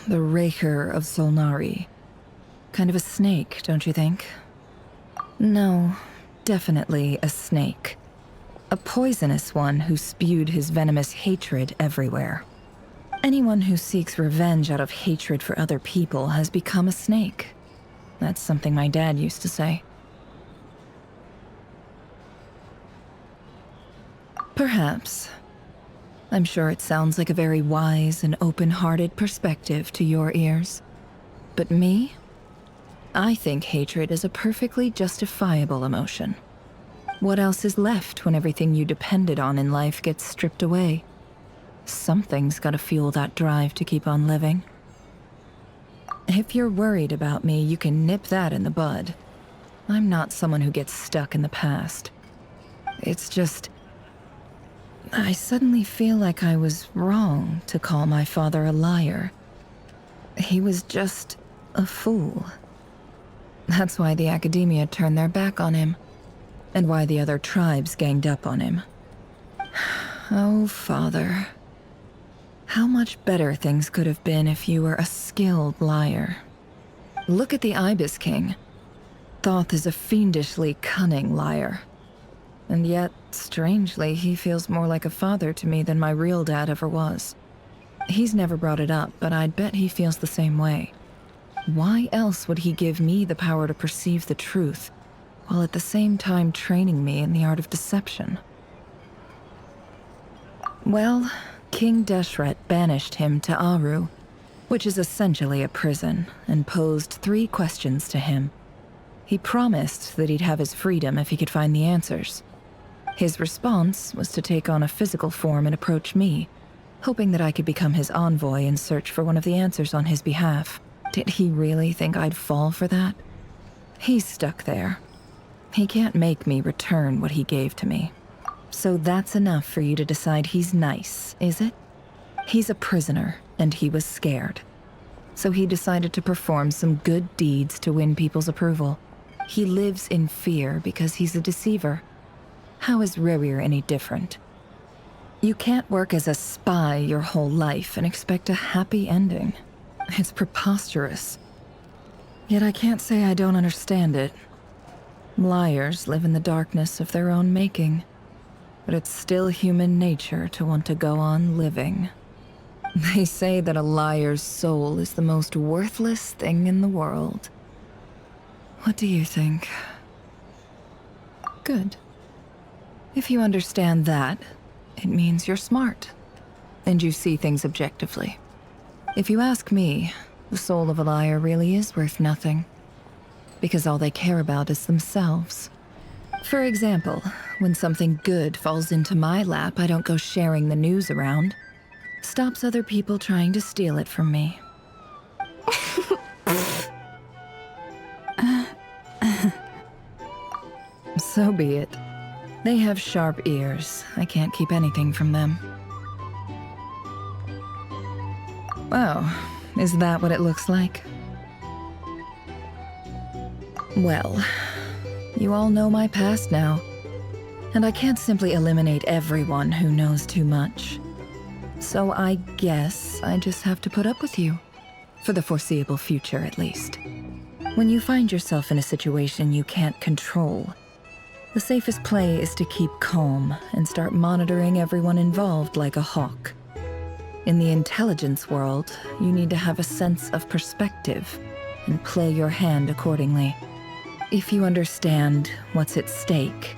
The Rerir of Solnari. Kind of a snake, don't you think? No, definitely a snake. A poisonous one who spewed his venomous hatred everywhere. Anyone who seeks revenge out of hatred for other people has become a snake. That's something my dad used to say. Perhaps. I'm sure it sounds like a very wise and open-hearted perspective to your ears. But me? I think hatred is a perfectly justifiable emotion. What else is left when everything you depended on in life gets stripped away? Something's gotta fuel that drive to keep on living. If you're worried about me, you can nip that in the bud. I'm not someone who gets stuck in the past. It's just... I suddenly feel like I was wrong to call my father a liar. He was just a fool. That's why the Academia turned their back on him, and why the other tribes ganged up on him. Oh, Father. How much better things could have been if you were a skilled liar. Look at the Ibis King. Thoth is a fiendishly cunning liar. And yet, strangely, he feels more like a father to me than my real dad ever was. He's never brought it up, but I'd bet he feels the same way. Why else would he give me the power to perceive the truth, while at the same time training me in the art of deception? Well, King Deshret banished him to Aru, which is essentially a prison, and posed 3 questions to him. He promised that he'd have his freedom if he could find the answers. His response was to take on a physical form and approach me, hoping that I could become his envoy and search for one of the answers on his behalf. Did he really think I'd fall for that? He's stuck there. He can't make me return what he gave to me. So that's enough for you to decide he's nice, is it? He's a prisoner, and he was scared. So he decided to perform some good deeds to win people's approval. He lives in fear because he's a deceiver. How is Rerir any different? You can't work as a spy your whole life and expect a happy ending. It's preposterous. Yet I can't say I don't understand it. Liars live in the darkness of their own making. But it's still human nature to want to go on living. They say that a liar's soul is the most worthless thing in the world. What do you think? Good. If you understand that, it means you're smart, and you see things objectively. If you ask me, the soul of a liar really is worth nothing, because all they care about is themselves. For example, when something good falls into my lap, I don't go sharing the news around. Stops other people trying to steal it from me. So be it. They have sharp ears. I can't keep anything from them. Oh, is that what it looks like? Well, you all know my past now. And I can't simply eliminate everyone who knows too much. So I guess I just have to put up with you. For the foreseeable future, at least. When you find yourself in a situation you can't control, the safest play is to keep calm and start monitoring everyone involved like a hawk. In the intelligence world, you need to have a sense of perspective and play your hand accordingly. If you understand what's at stake,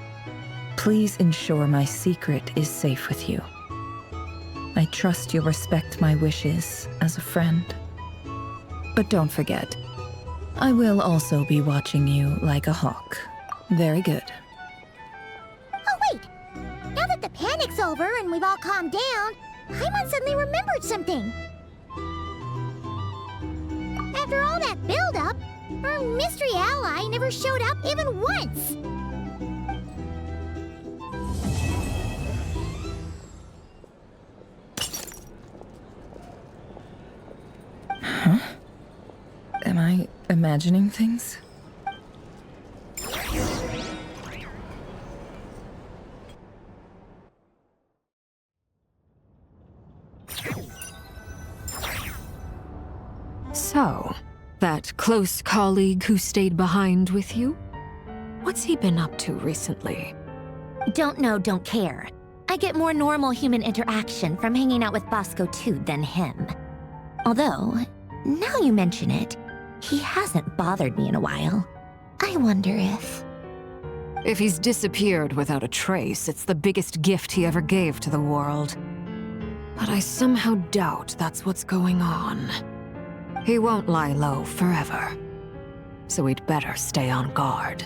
please ensure my secret is safe with you. I trust you'll respect my wishes as a friend. But don't forget, I will also be watching you like a hawk. Very good. Oh wait! Now that the panic's over and we've all calmed down, Paimon suddenly remembered something. After all that build-up, our mystery ally never showed up even once! Huh? Am I imagining things? So, that close colleague who stayed behind with you? What's he been up to recently? Don't know, don't care. I get more normal human interaction from hanging out with Bosco too than him. Although, now you mention it, he hasn't bothered me in a while. I wonder if... If he's disappeared without a trace, it's the biggest gift he ever gave to the world. But I somehow doubt that's what's going on. He won't lie low forever. So we'd better stay on guard.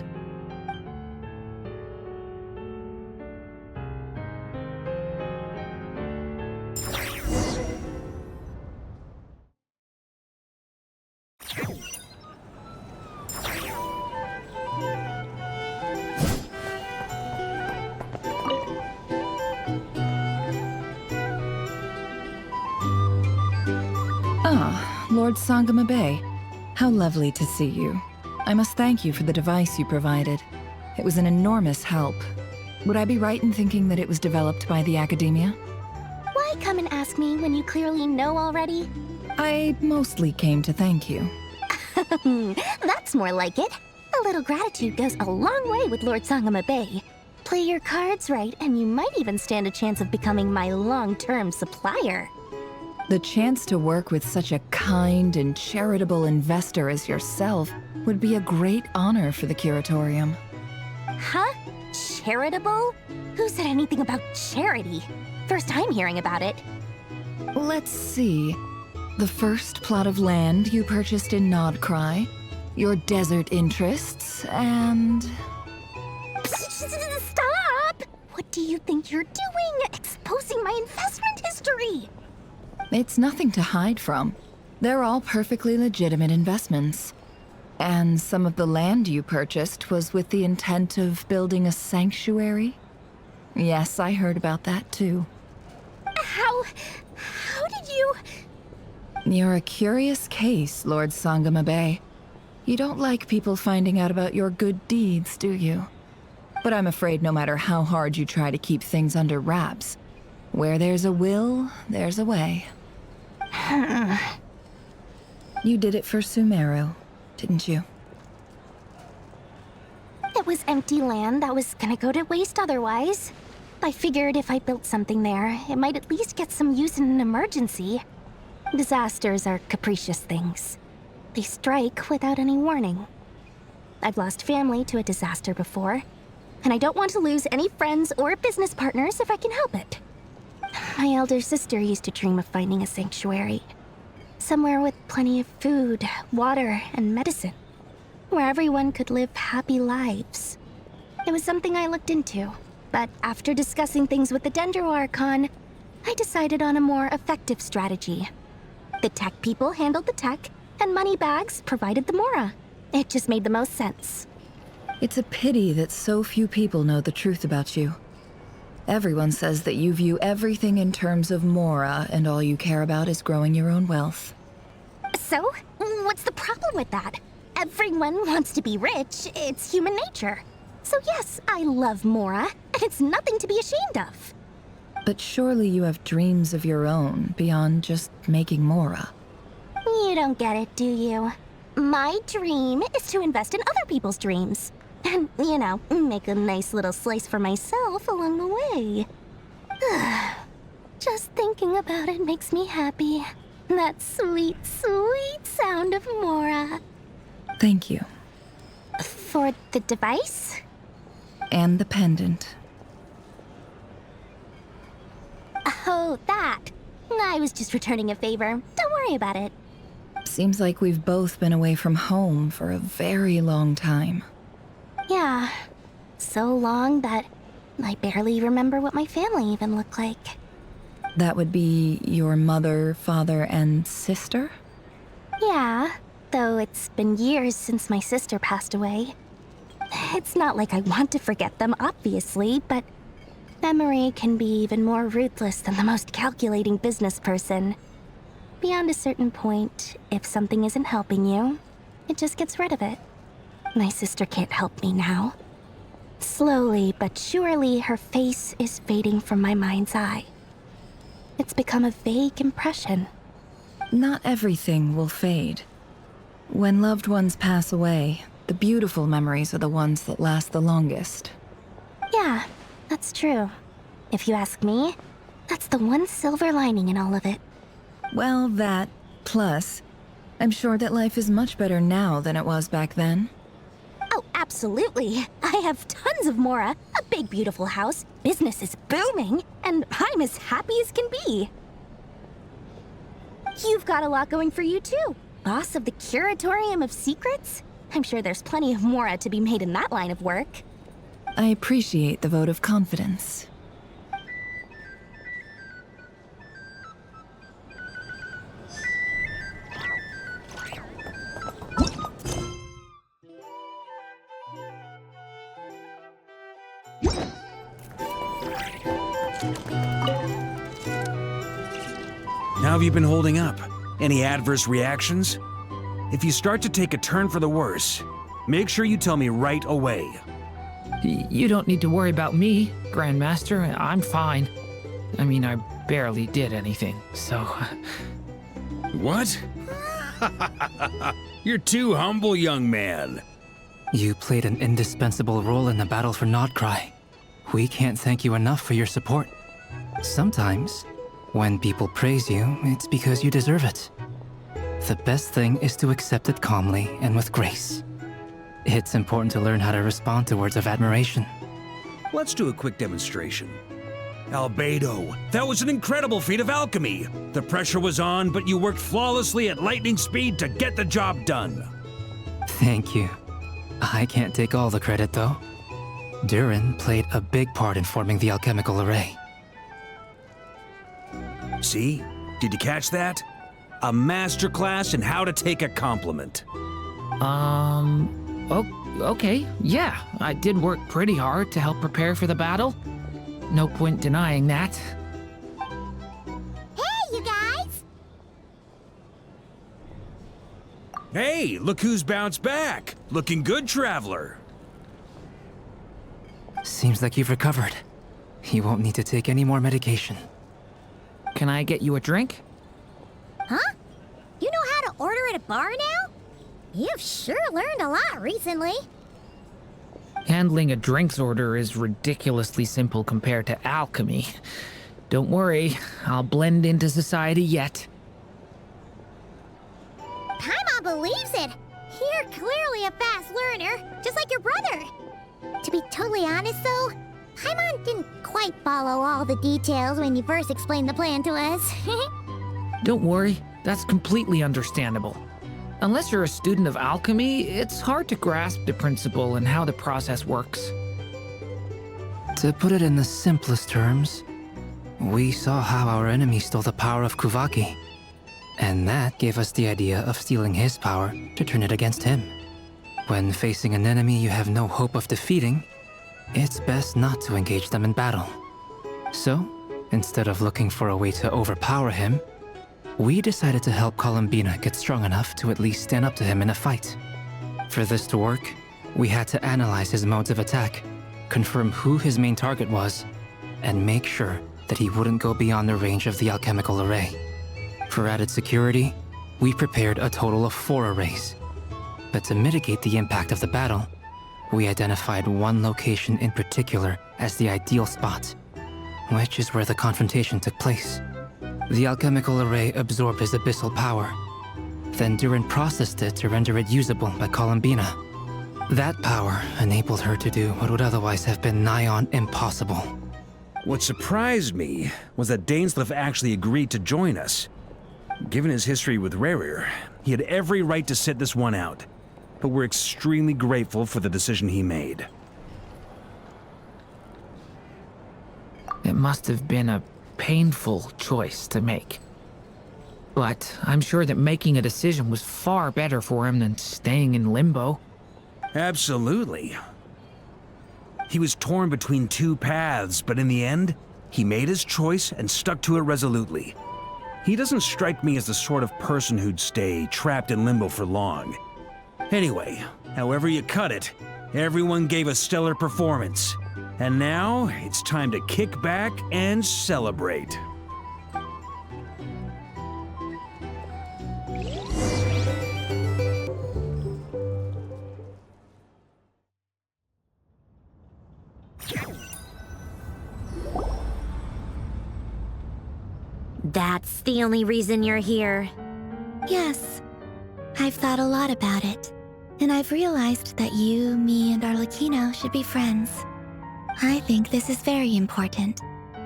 Lord Sangama Bay. How lovely to see you. I must thank you for the device you provided. It was an enormous help. Would I be right in thinking that it was developed by the Academia? Why come and ask me when you clearly know already? I mostly came to thank you. That's more like it. A little gratitude goes a long way with Lord Sangama Bay. Play your cards right, and you might even stand a chance of becoming my long-term supplier. The chance to work with such a kind and charitable investor as yourself would be a great honor for the Curatorium. Huh? Charitable? Who said anything about charity? First time hearing about it. Let's see. The first plot of land you purchased in Nodcry, your desert interests, and... Stop! What do you think you're doing? Exposing my investment history! It's nothing to hide from. They're all perfectly legitimate investments. And some of the land you purchased was with the intent of building a sanctuary? Yes, I heard about that too. How did you... You're a curious case, Lord Sangamabe. You don't like people finding out about your good deeds, do you? But I'm afraid no matter how hard you try to keep things under wraps, where there's a will, there's a way. You did it for Sumeru, didn't you? It was empty land that was gonna go to waste otherwise. I figured if I built something there, it might at least get some use in an emergency. Disasters are capricious things. They strike without any warning. I've lost family to a disaster before, and I don't want to lose any friends or business partners if I can help it. My elder sister used to dream of finding a sanctuary. Somewhere with plenty of food, water, and medicine. Where everyone could live happy lives. It was something I looked into, but after discussing things with the Dendro Archon, I decided on a more effective strategy. The tech people handled the tech, and Moneybags provided the Mora. It just made the most sense. It's a pity that so few people know the truth about you. Everyone says that you view everything in terms of Mora, and all you care about is growing your own wealth. So, what's the problem with that? Everyone wants to be rich. It's human nature. So yes, I love Mora, and it's nothing to be ashamed of. But surely you have dreams of your own beyond just making Mora. You don't get it, do you? My dream is to invest in other people's dreams. And, you know, make a nice little slice for myself along the way. Just thinking about it makes me happy. That sweet, sweet sound of Mora. Thank you. For the device? And the pendant. Oh, that. I was just returning a favor. Don't worry about it. Seems like we've both been away from home for a very long time. Yeah. So long that I barely remember what my family even looked like. That would be your mother, father, and sister? Yeah, though it's been years since my sister passed away. It's not like I want to forget them, obviously, but memory can be even more ruthless than the most calculating business person. Beyond a certain point, if something isn't helping you, it just gets rid of it. My sister can't help me now. Slowly but surely, her face is fading from my mind's eye. It's become a vague impression. Not everything will fade. When loved ones pass away, the beautiful memories are the ones that last the longest. Yeah, that's true. If you ask me, that's the one silver lining in all of it. Well, that, plus, I'm sure that life is much better now than it was back then. Oh, absolutely. I have tons of Mora, a big beautiful house, business is booming, and I'm as happy as can be. You've got a lot going for you too. Boss of the Curatorium of Secrets? I'm sure there's plenty of Mora to be made in that line of work. I appreciate the vote of confidence. How have you been holding up? Any adverse reactions? If you start to take a turn for the worse, make sure you tell me right away. You don't need to worry about me, Grandmaster. I'm fine. I mean, I barely did anything, so... What? You're too humble, young man. You played an indispensable role in the battle for Nodcry. We can't thank you enough for your support. Sometimes, when people praise you, it's because you deserve it. The best thing is to accept it calmly and with grace. It's important to learn how to respond to words of admiration. Let's do a quick demonstration. Albedo, that was an incredible feat of alchemy. The pressure was on, but you worked flawlessly at lightning speed to get the job done. Thank you. I can't take all the credit, though. Durin played a big part in forming the alchemical array. See? Did you catch that? A masterclass in how to take a compliment. Okay, yeah, I did work pretty hard to help prepare for the battle. No point denying that. Hey, you guys! Hey, look who's bounced back. Looking good, traveler. Seems like you've recovered. You won't need to take any more medication. Can I get you a drink? Huh? You know how to order at a bar now? You've sure learned a lot recently. Handling a drinks order is ridiculously simple compared to alchemy. Don't worry, I'll blend into society yet. Paimon believes it. You're clearly a fast learner, just like your brother. To be totally honest, though, Paimon didn't quite follow all the details when you first explained the plan to us. Don't worry, that's completely understandable. Unless you're a student of alchemy, it's hard to grasp the principle and how the process works. To put it in the simplest terms, we saw how our enemy stole the power of Kuvaki. And that gave us the idea of stealing his power to turn it against him. When facing an enemy you have no hope of defeating, it's best not to engage them in battle. So, instead of looking for a way to overpower him, we decided to help Columbina get strong enough to at least stand up to him in a fight. For this to work, we had to analyze his modes of attack, confirm who his main target was, and make sure that he wouldn't go beyond the range of the alchemical array. For added security, we prepared a total of 4 arrays. But to mitigate the impact of the battle, we identified one location in particular as the ideal spot, which is where the confrontation took place. The alchemical array absorbed his abyssal power. Then Durin processed it to render it usable by Columbina. That power enabled her to do what would otherwise have been nigh on impossible. What surprised me was that Dainsleif actually agreed to join us. Given his history with Rerir, he had every right to sit this one out. But we're extremely grateful for the decision he made. It must have been a painful choice to make. But I'm sure that making a decision was far better for him than staying in limbo. Absolutely. He was torn between 2 paths, but in the end, he made his choice and stuck to it resolutely. He doesn't strike me as the sort of person who'd stay trapped in limbo for long. Anyway, however you cut it, everyone gave a stellar performance. And now, it's time to kick back and celebrate. That's the only reason you're here. Yes. I've thought a lot about it. And I've realized that you, me, and Arlecchino should be friends. I think this is very important.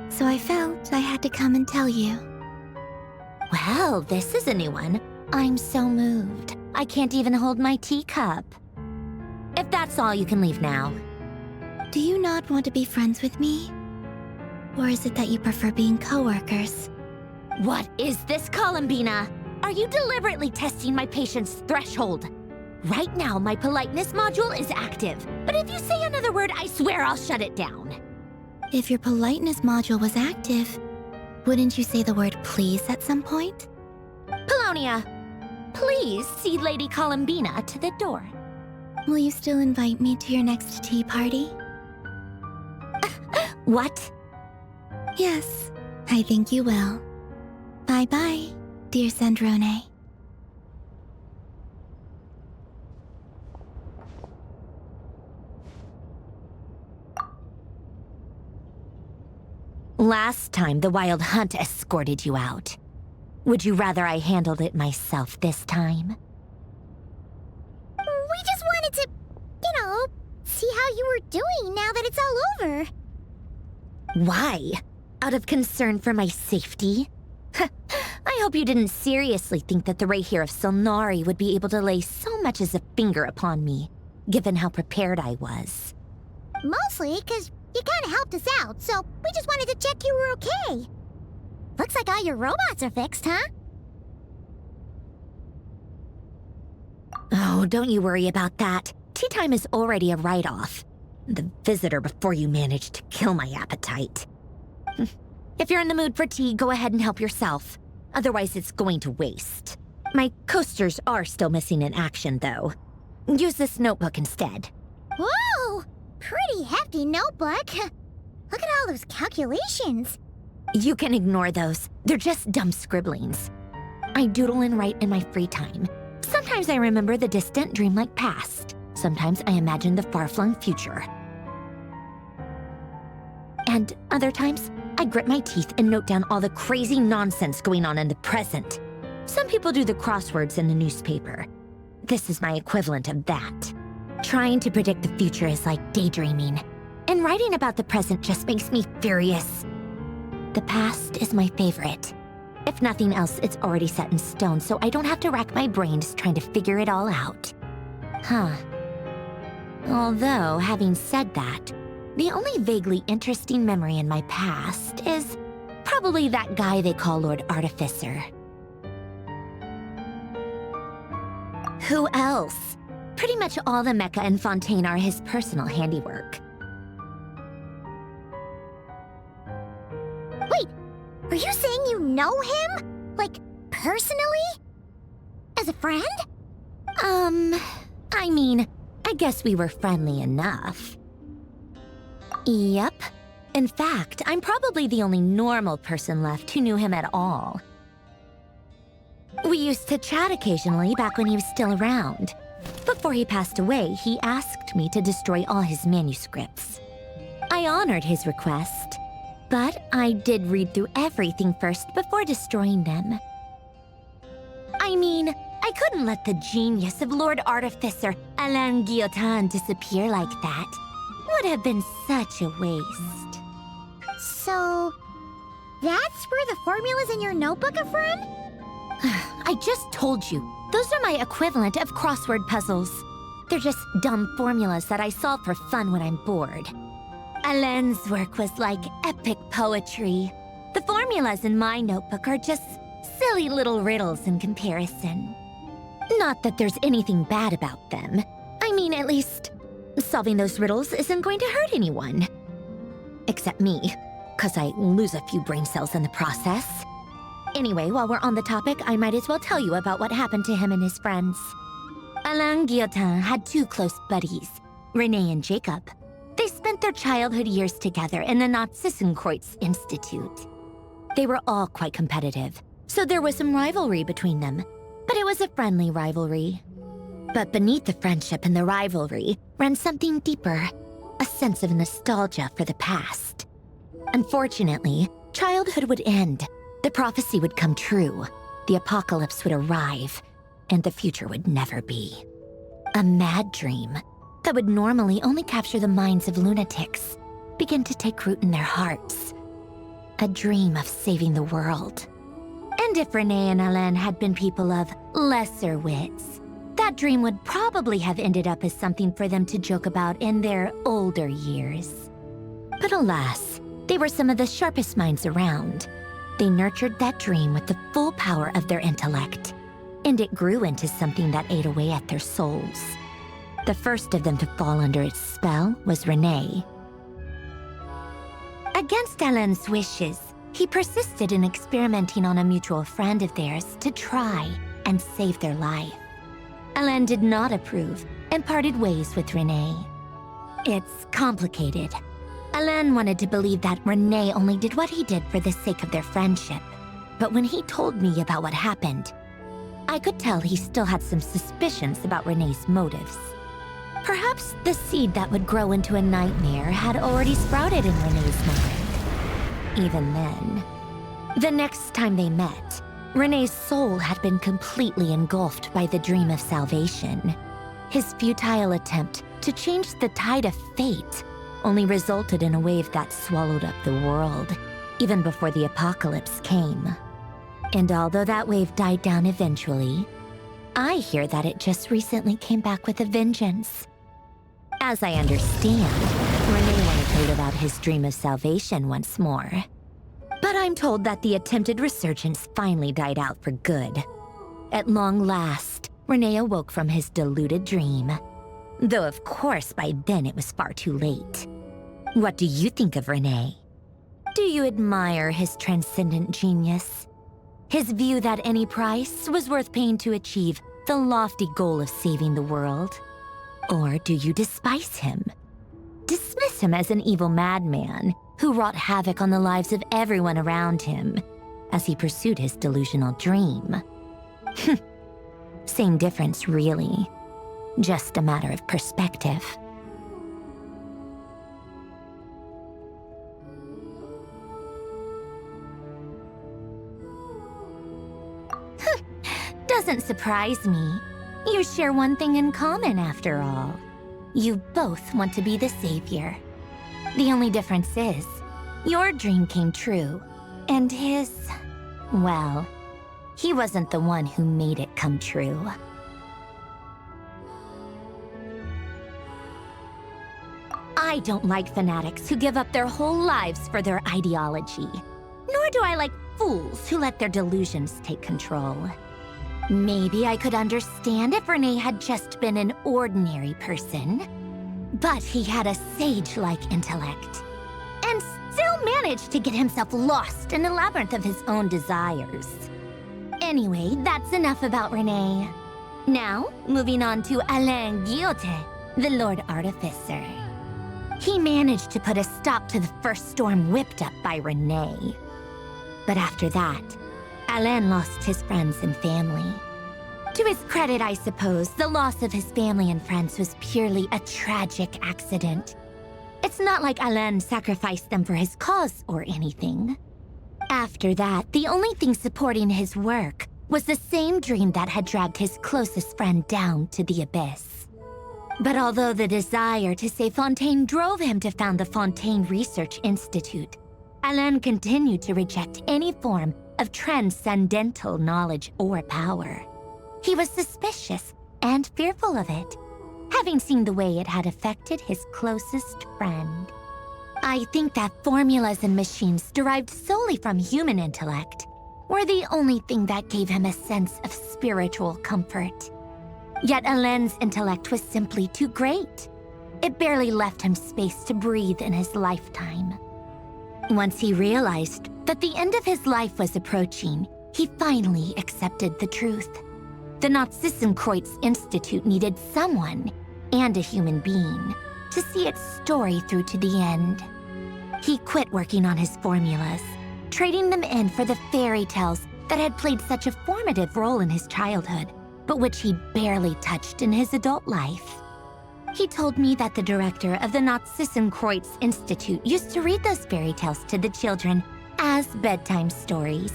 So I felt I had to come and tell you. Well, this is a new one. I'm so moved. I can't even hold my teacup. If that's all, you can leave now. Do you not want to be friends with me? Or is it that you prefer being co-workers? What is this, Columbina? Are you deliberately testing my patience threshold? Right now, my politeness module is active. But if you say another word, I swear I'll shut it down. If your politeness module was active, wouldn't you say the word please at some point? Polonia, please see Lady Columbina to the door. Will you still invite me to your next tea party? What? Yes, I think you will. Bye-bye, dear Sandrone. Last time, the Wild Hunt escorted you out. Would you rather I handled it myself this time? We just wanted to, see how you were doing now that it's all over. Why? Out of concern for my safety? I hope you didn't seriously think that the Rerir of Solnari would be able to lay so much as a finger upon me, given how prepared I was. Mostly because you kind of helped us out, so we just wanted to check you were okay. Looks like all your robots are fixed, huh? Oh, don't you worry about that. Tea time is already a write-off. The visitor before you managed to kill my appetite. If you're in the mood for tea, go ahead and help yourself. Otherwise, it's going to waste. My coasters are still missing in action, though. Use this notebook instead. Whoa! Pretty hefty notebook. Look at all those calculations. You can ignore those. They're just dumb scribblings. I doodle and write in my free time. Sometimes I remember the distant, dreamlike past. Sometimes I imagine the far-flung future. And other times, I grit my teeth and note down all the crazy nonsense going on in the present. Some people do the crosswords in the newspaper. This is my equivalent of that. Trying to predict the future is like daydreaming, and writing about the present just makes me furious. The past is my favorite. If nothing else, it's already set in stone, so I don't have to rack my brains trying to figure it all out. Huh. Although, having said that, the only vaguely interesting memory in my past is probably that guy they call Lord Artificer. Who else? Pretty much all the mecha in Fontaine are his personal handiwork. Wait, are you saying you know him? Like, personally? As a friend? I mean, I guess we were friendly enough. Yep. In fact, I'm probably the only normal person left who knew him at all. We used to chat occasionally back when he was still around. Before he passed away, he asked me to destroy all his manuscripts. I honored his request, but I did read through everything first before destroying them. I mean, I couldn't let the genius of Lord Artificer Alain Guillotin disappear like that. Would have been such a waste. So, that's where the formulas in your notebook are from? I just told you. Those are my equivalent of crossword puzzles. They're just dumb formulas that I solve for fun when I'm bored. Alain's work was like epic poetry. The formulas in my notebook are just silly little riddles in comparison. Not that there's anything bad about them. I mean, at least, solving those riddles isn't going to hurt anyone. Except me, 'cause I lose a few brain cells in the process. Anyway, while we're on the topic, I might as well tell you about what happened to him and his friends. Alain Guillotin had two close buddies, René and Jacob. They spent their childhood years together in the Narzissenkreuz Institute. They were all quite competitive, so there was some rivalry between them, but it was a friendly rivalry. But beneath the friendship and the rivalry ran something deeper, a sense of nostalgia for the past. Unfortunately, childhood would end. The prophecy would come true, the apocalypse would arrive, and the future would never be. A mad dream that would normally only capture the minds of lunatics began to take root in their hearts. A dream of saving the world. And if René and Alain had been people of lesser wits, that dream would probably have ended up as something for them to joke about in their older years. But alas, they were some of the sharpest minds around. They nurtured that dream with the full power of their intellect, and it grew into something that ate away at their souls. The first of them to fall under its spell was René. Against Alain's wishes, he persisted in experimenting on a mutual friend of theirs to try and save their life. Alain did not approve and parted ways with René. It's complicated. Alain wanted to believe that René only did what he did for the sake of their friendship. But when he told me about what happened, I could tell he still had some suspicions about René's motives. Perhaps the seed that would grow into a nightmare had already sprouted in René's mind. Even then. The next time they met, René's soul had been completely engulfed by the dream of salvation. His futile attempt to change the tide of fate only resulted in a wave that swallowed up the world, even before the apocalypse came. And although that wave died down eventually, I hear that it just recently came back with a vengeance. As I understand, René wanted to live out his dream of salvation once more. But I'm told that the attempted resurgence finally died out for good. At long last, Renee awoke from his deluded dream. Though of course by then it was far too late. What do you think of Renee? Do you admire his transcendent genius? His view that any price was worth paying to achieve the lofty goal of saving the world? Or do you despise him? Dismiss him as an evil madman who wrought havoc on the lives of everyone around him as he pursued his delusional dream? Same difference, really. Just a matter of perspective. Doesn't surprise me. You share one thing in common, after all. You both want to be the savior. The only difference is, your dream came true, and his... well, he wasn't the one who made it come true. I don't like fanatics who give up their whole lives for their ideology. Nor do I like fools who let their delusions take control. Maybe I could understand if Renee had just been an ordinary person. But he had a sage-like intellect, and still managed to get himself lost in a labyrinth of his own desires. Anyway, that's enough about Renee. Now, moving on to Alain Guillotin, the Lord Artificer. He managed to put a stop to the first storm whipped up by Renee. But after that, Alain lost his friends and family. To his credit, I suppose, the loss of his family and friends was purely a tragic accident. It's not like Alain sacrificed them for his cause or anything. After that, the only thing supporting his work was the same dream that had dragged his closest friend down to the abyss. But although the desire to save Fontaine drove him to found the Fontaine Research Institute, Alain continued to reject any form of transcendental knowledge or power. He was suspicious and fearful of it, having seen the way it had affected his closest friend. I think that formulas and machines derived solely from human intellect were the only thing that gave him a sense of spiritual comfort. Yet Alain's intellect was simply too great. It barely left him space to breathe in his lifetime. Once he realized that the end of his life was approaching, he finally accepted the truth. The Nazissenkreuz Institute needed someone, and a human being, to see its story through to the end. He quit working on his formulas, trading them in for the fairy tales that had played such a formative role in his childhood, but which he barely touched in his adult life. He told me that the director of the Nazissenkreuz Institute used to read those fairy tales to the children as bedtime stories.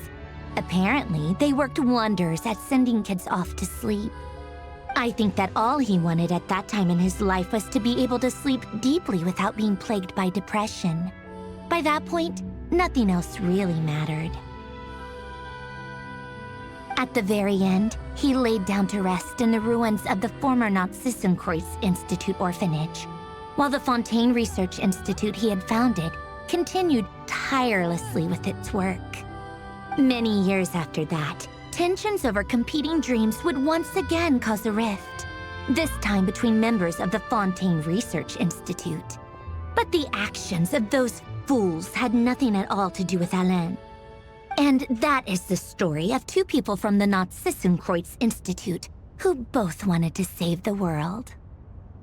Apparently, they worked wonders at sending kids off to sleep. I think that all he wanted at that time in his life was to be able to sleep deeply without being plagued by depression. By that point, nothing else really mattered. At the very end, he laid down to rest in the ruins of the former Nazissenkreuz Institute orphanage, while the Fontaine Research Institute he had founded continued tirelessly with its work. Many years after that, tensions over competing dreams would once again cause a rift, this time between members of the Fontaine Research Institute. But the actions of those fools had nothing at all to do with Alain. And that is the story of two people from the Nazissenkreuz Institute who both wanted to save the world.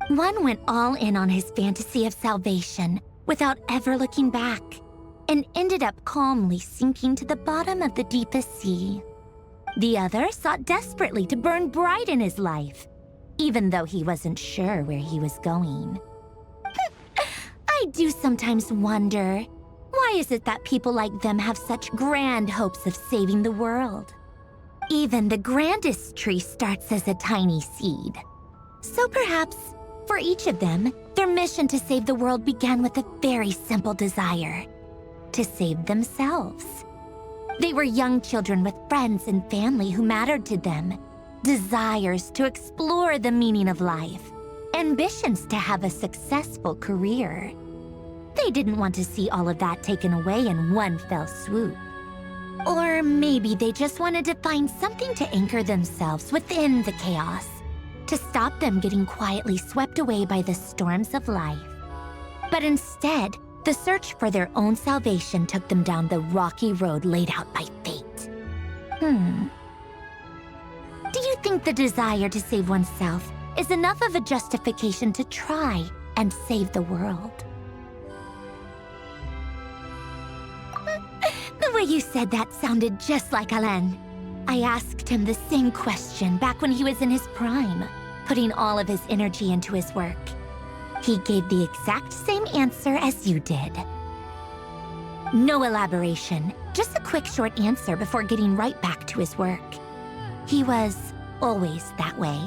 One went all in on his fantasy of salvation without ever looking back, and ended up calmly sinking to the bottom of the deepest sea. The other sought desperately to burn bright in his life, even though he wasn't sure where he was going. I do sometimes wonder, why is it that people like them have such grand hopes of saving the world? Even the grandest tree starts as a tiny seed. So perhaps, for each of them, their mission to save the world began with a very simple desire: to save themselves. They were young children with friends and family who mattered to them, desires to explore the meaning of life, ambitions to have a successful career. They didn't want to see all of that taken away in one fell swoop. Or maybe they just wanted to find something to anchor themselves within the chaos, to stop them getting quietly swept away by the storms of life. But instead, the search for their own salvation took them down the rocky road laid out by fate. Do you think the desire to save oneself is enough of a justification to try and save the world? The way you said that sounded just like Alain. I asked him the same question back when he was in his prime, putting all of his energy into his work. He gave the exact same answer as you did. No elaboration, just a quick short answer before getting right back to his work. He was always that way.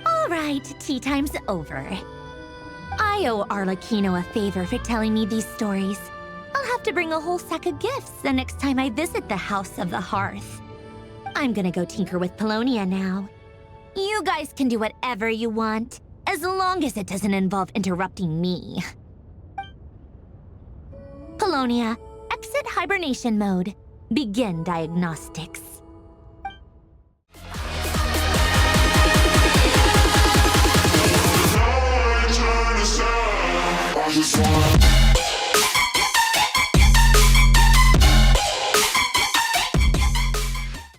All right, tea time's over. I owe Arlecchino a favor for telling me these stories. I'll have to bring a whole sack of gifts the next time I visit the House of the Hearth. I'm gonna go tinker with Polonia now. You guys can do whatever you want, as long as it doesn't involve interrupting me. Polonia, exit hibernation mode. Begin diagnostics. I just wanna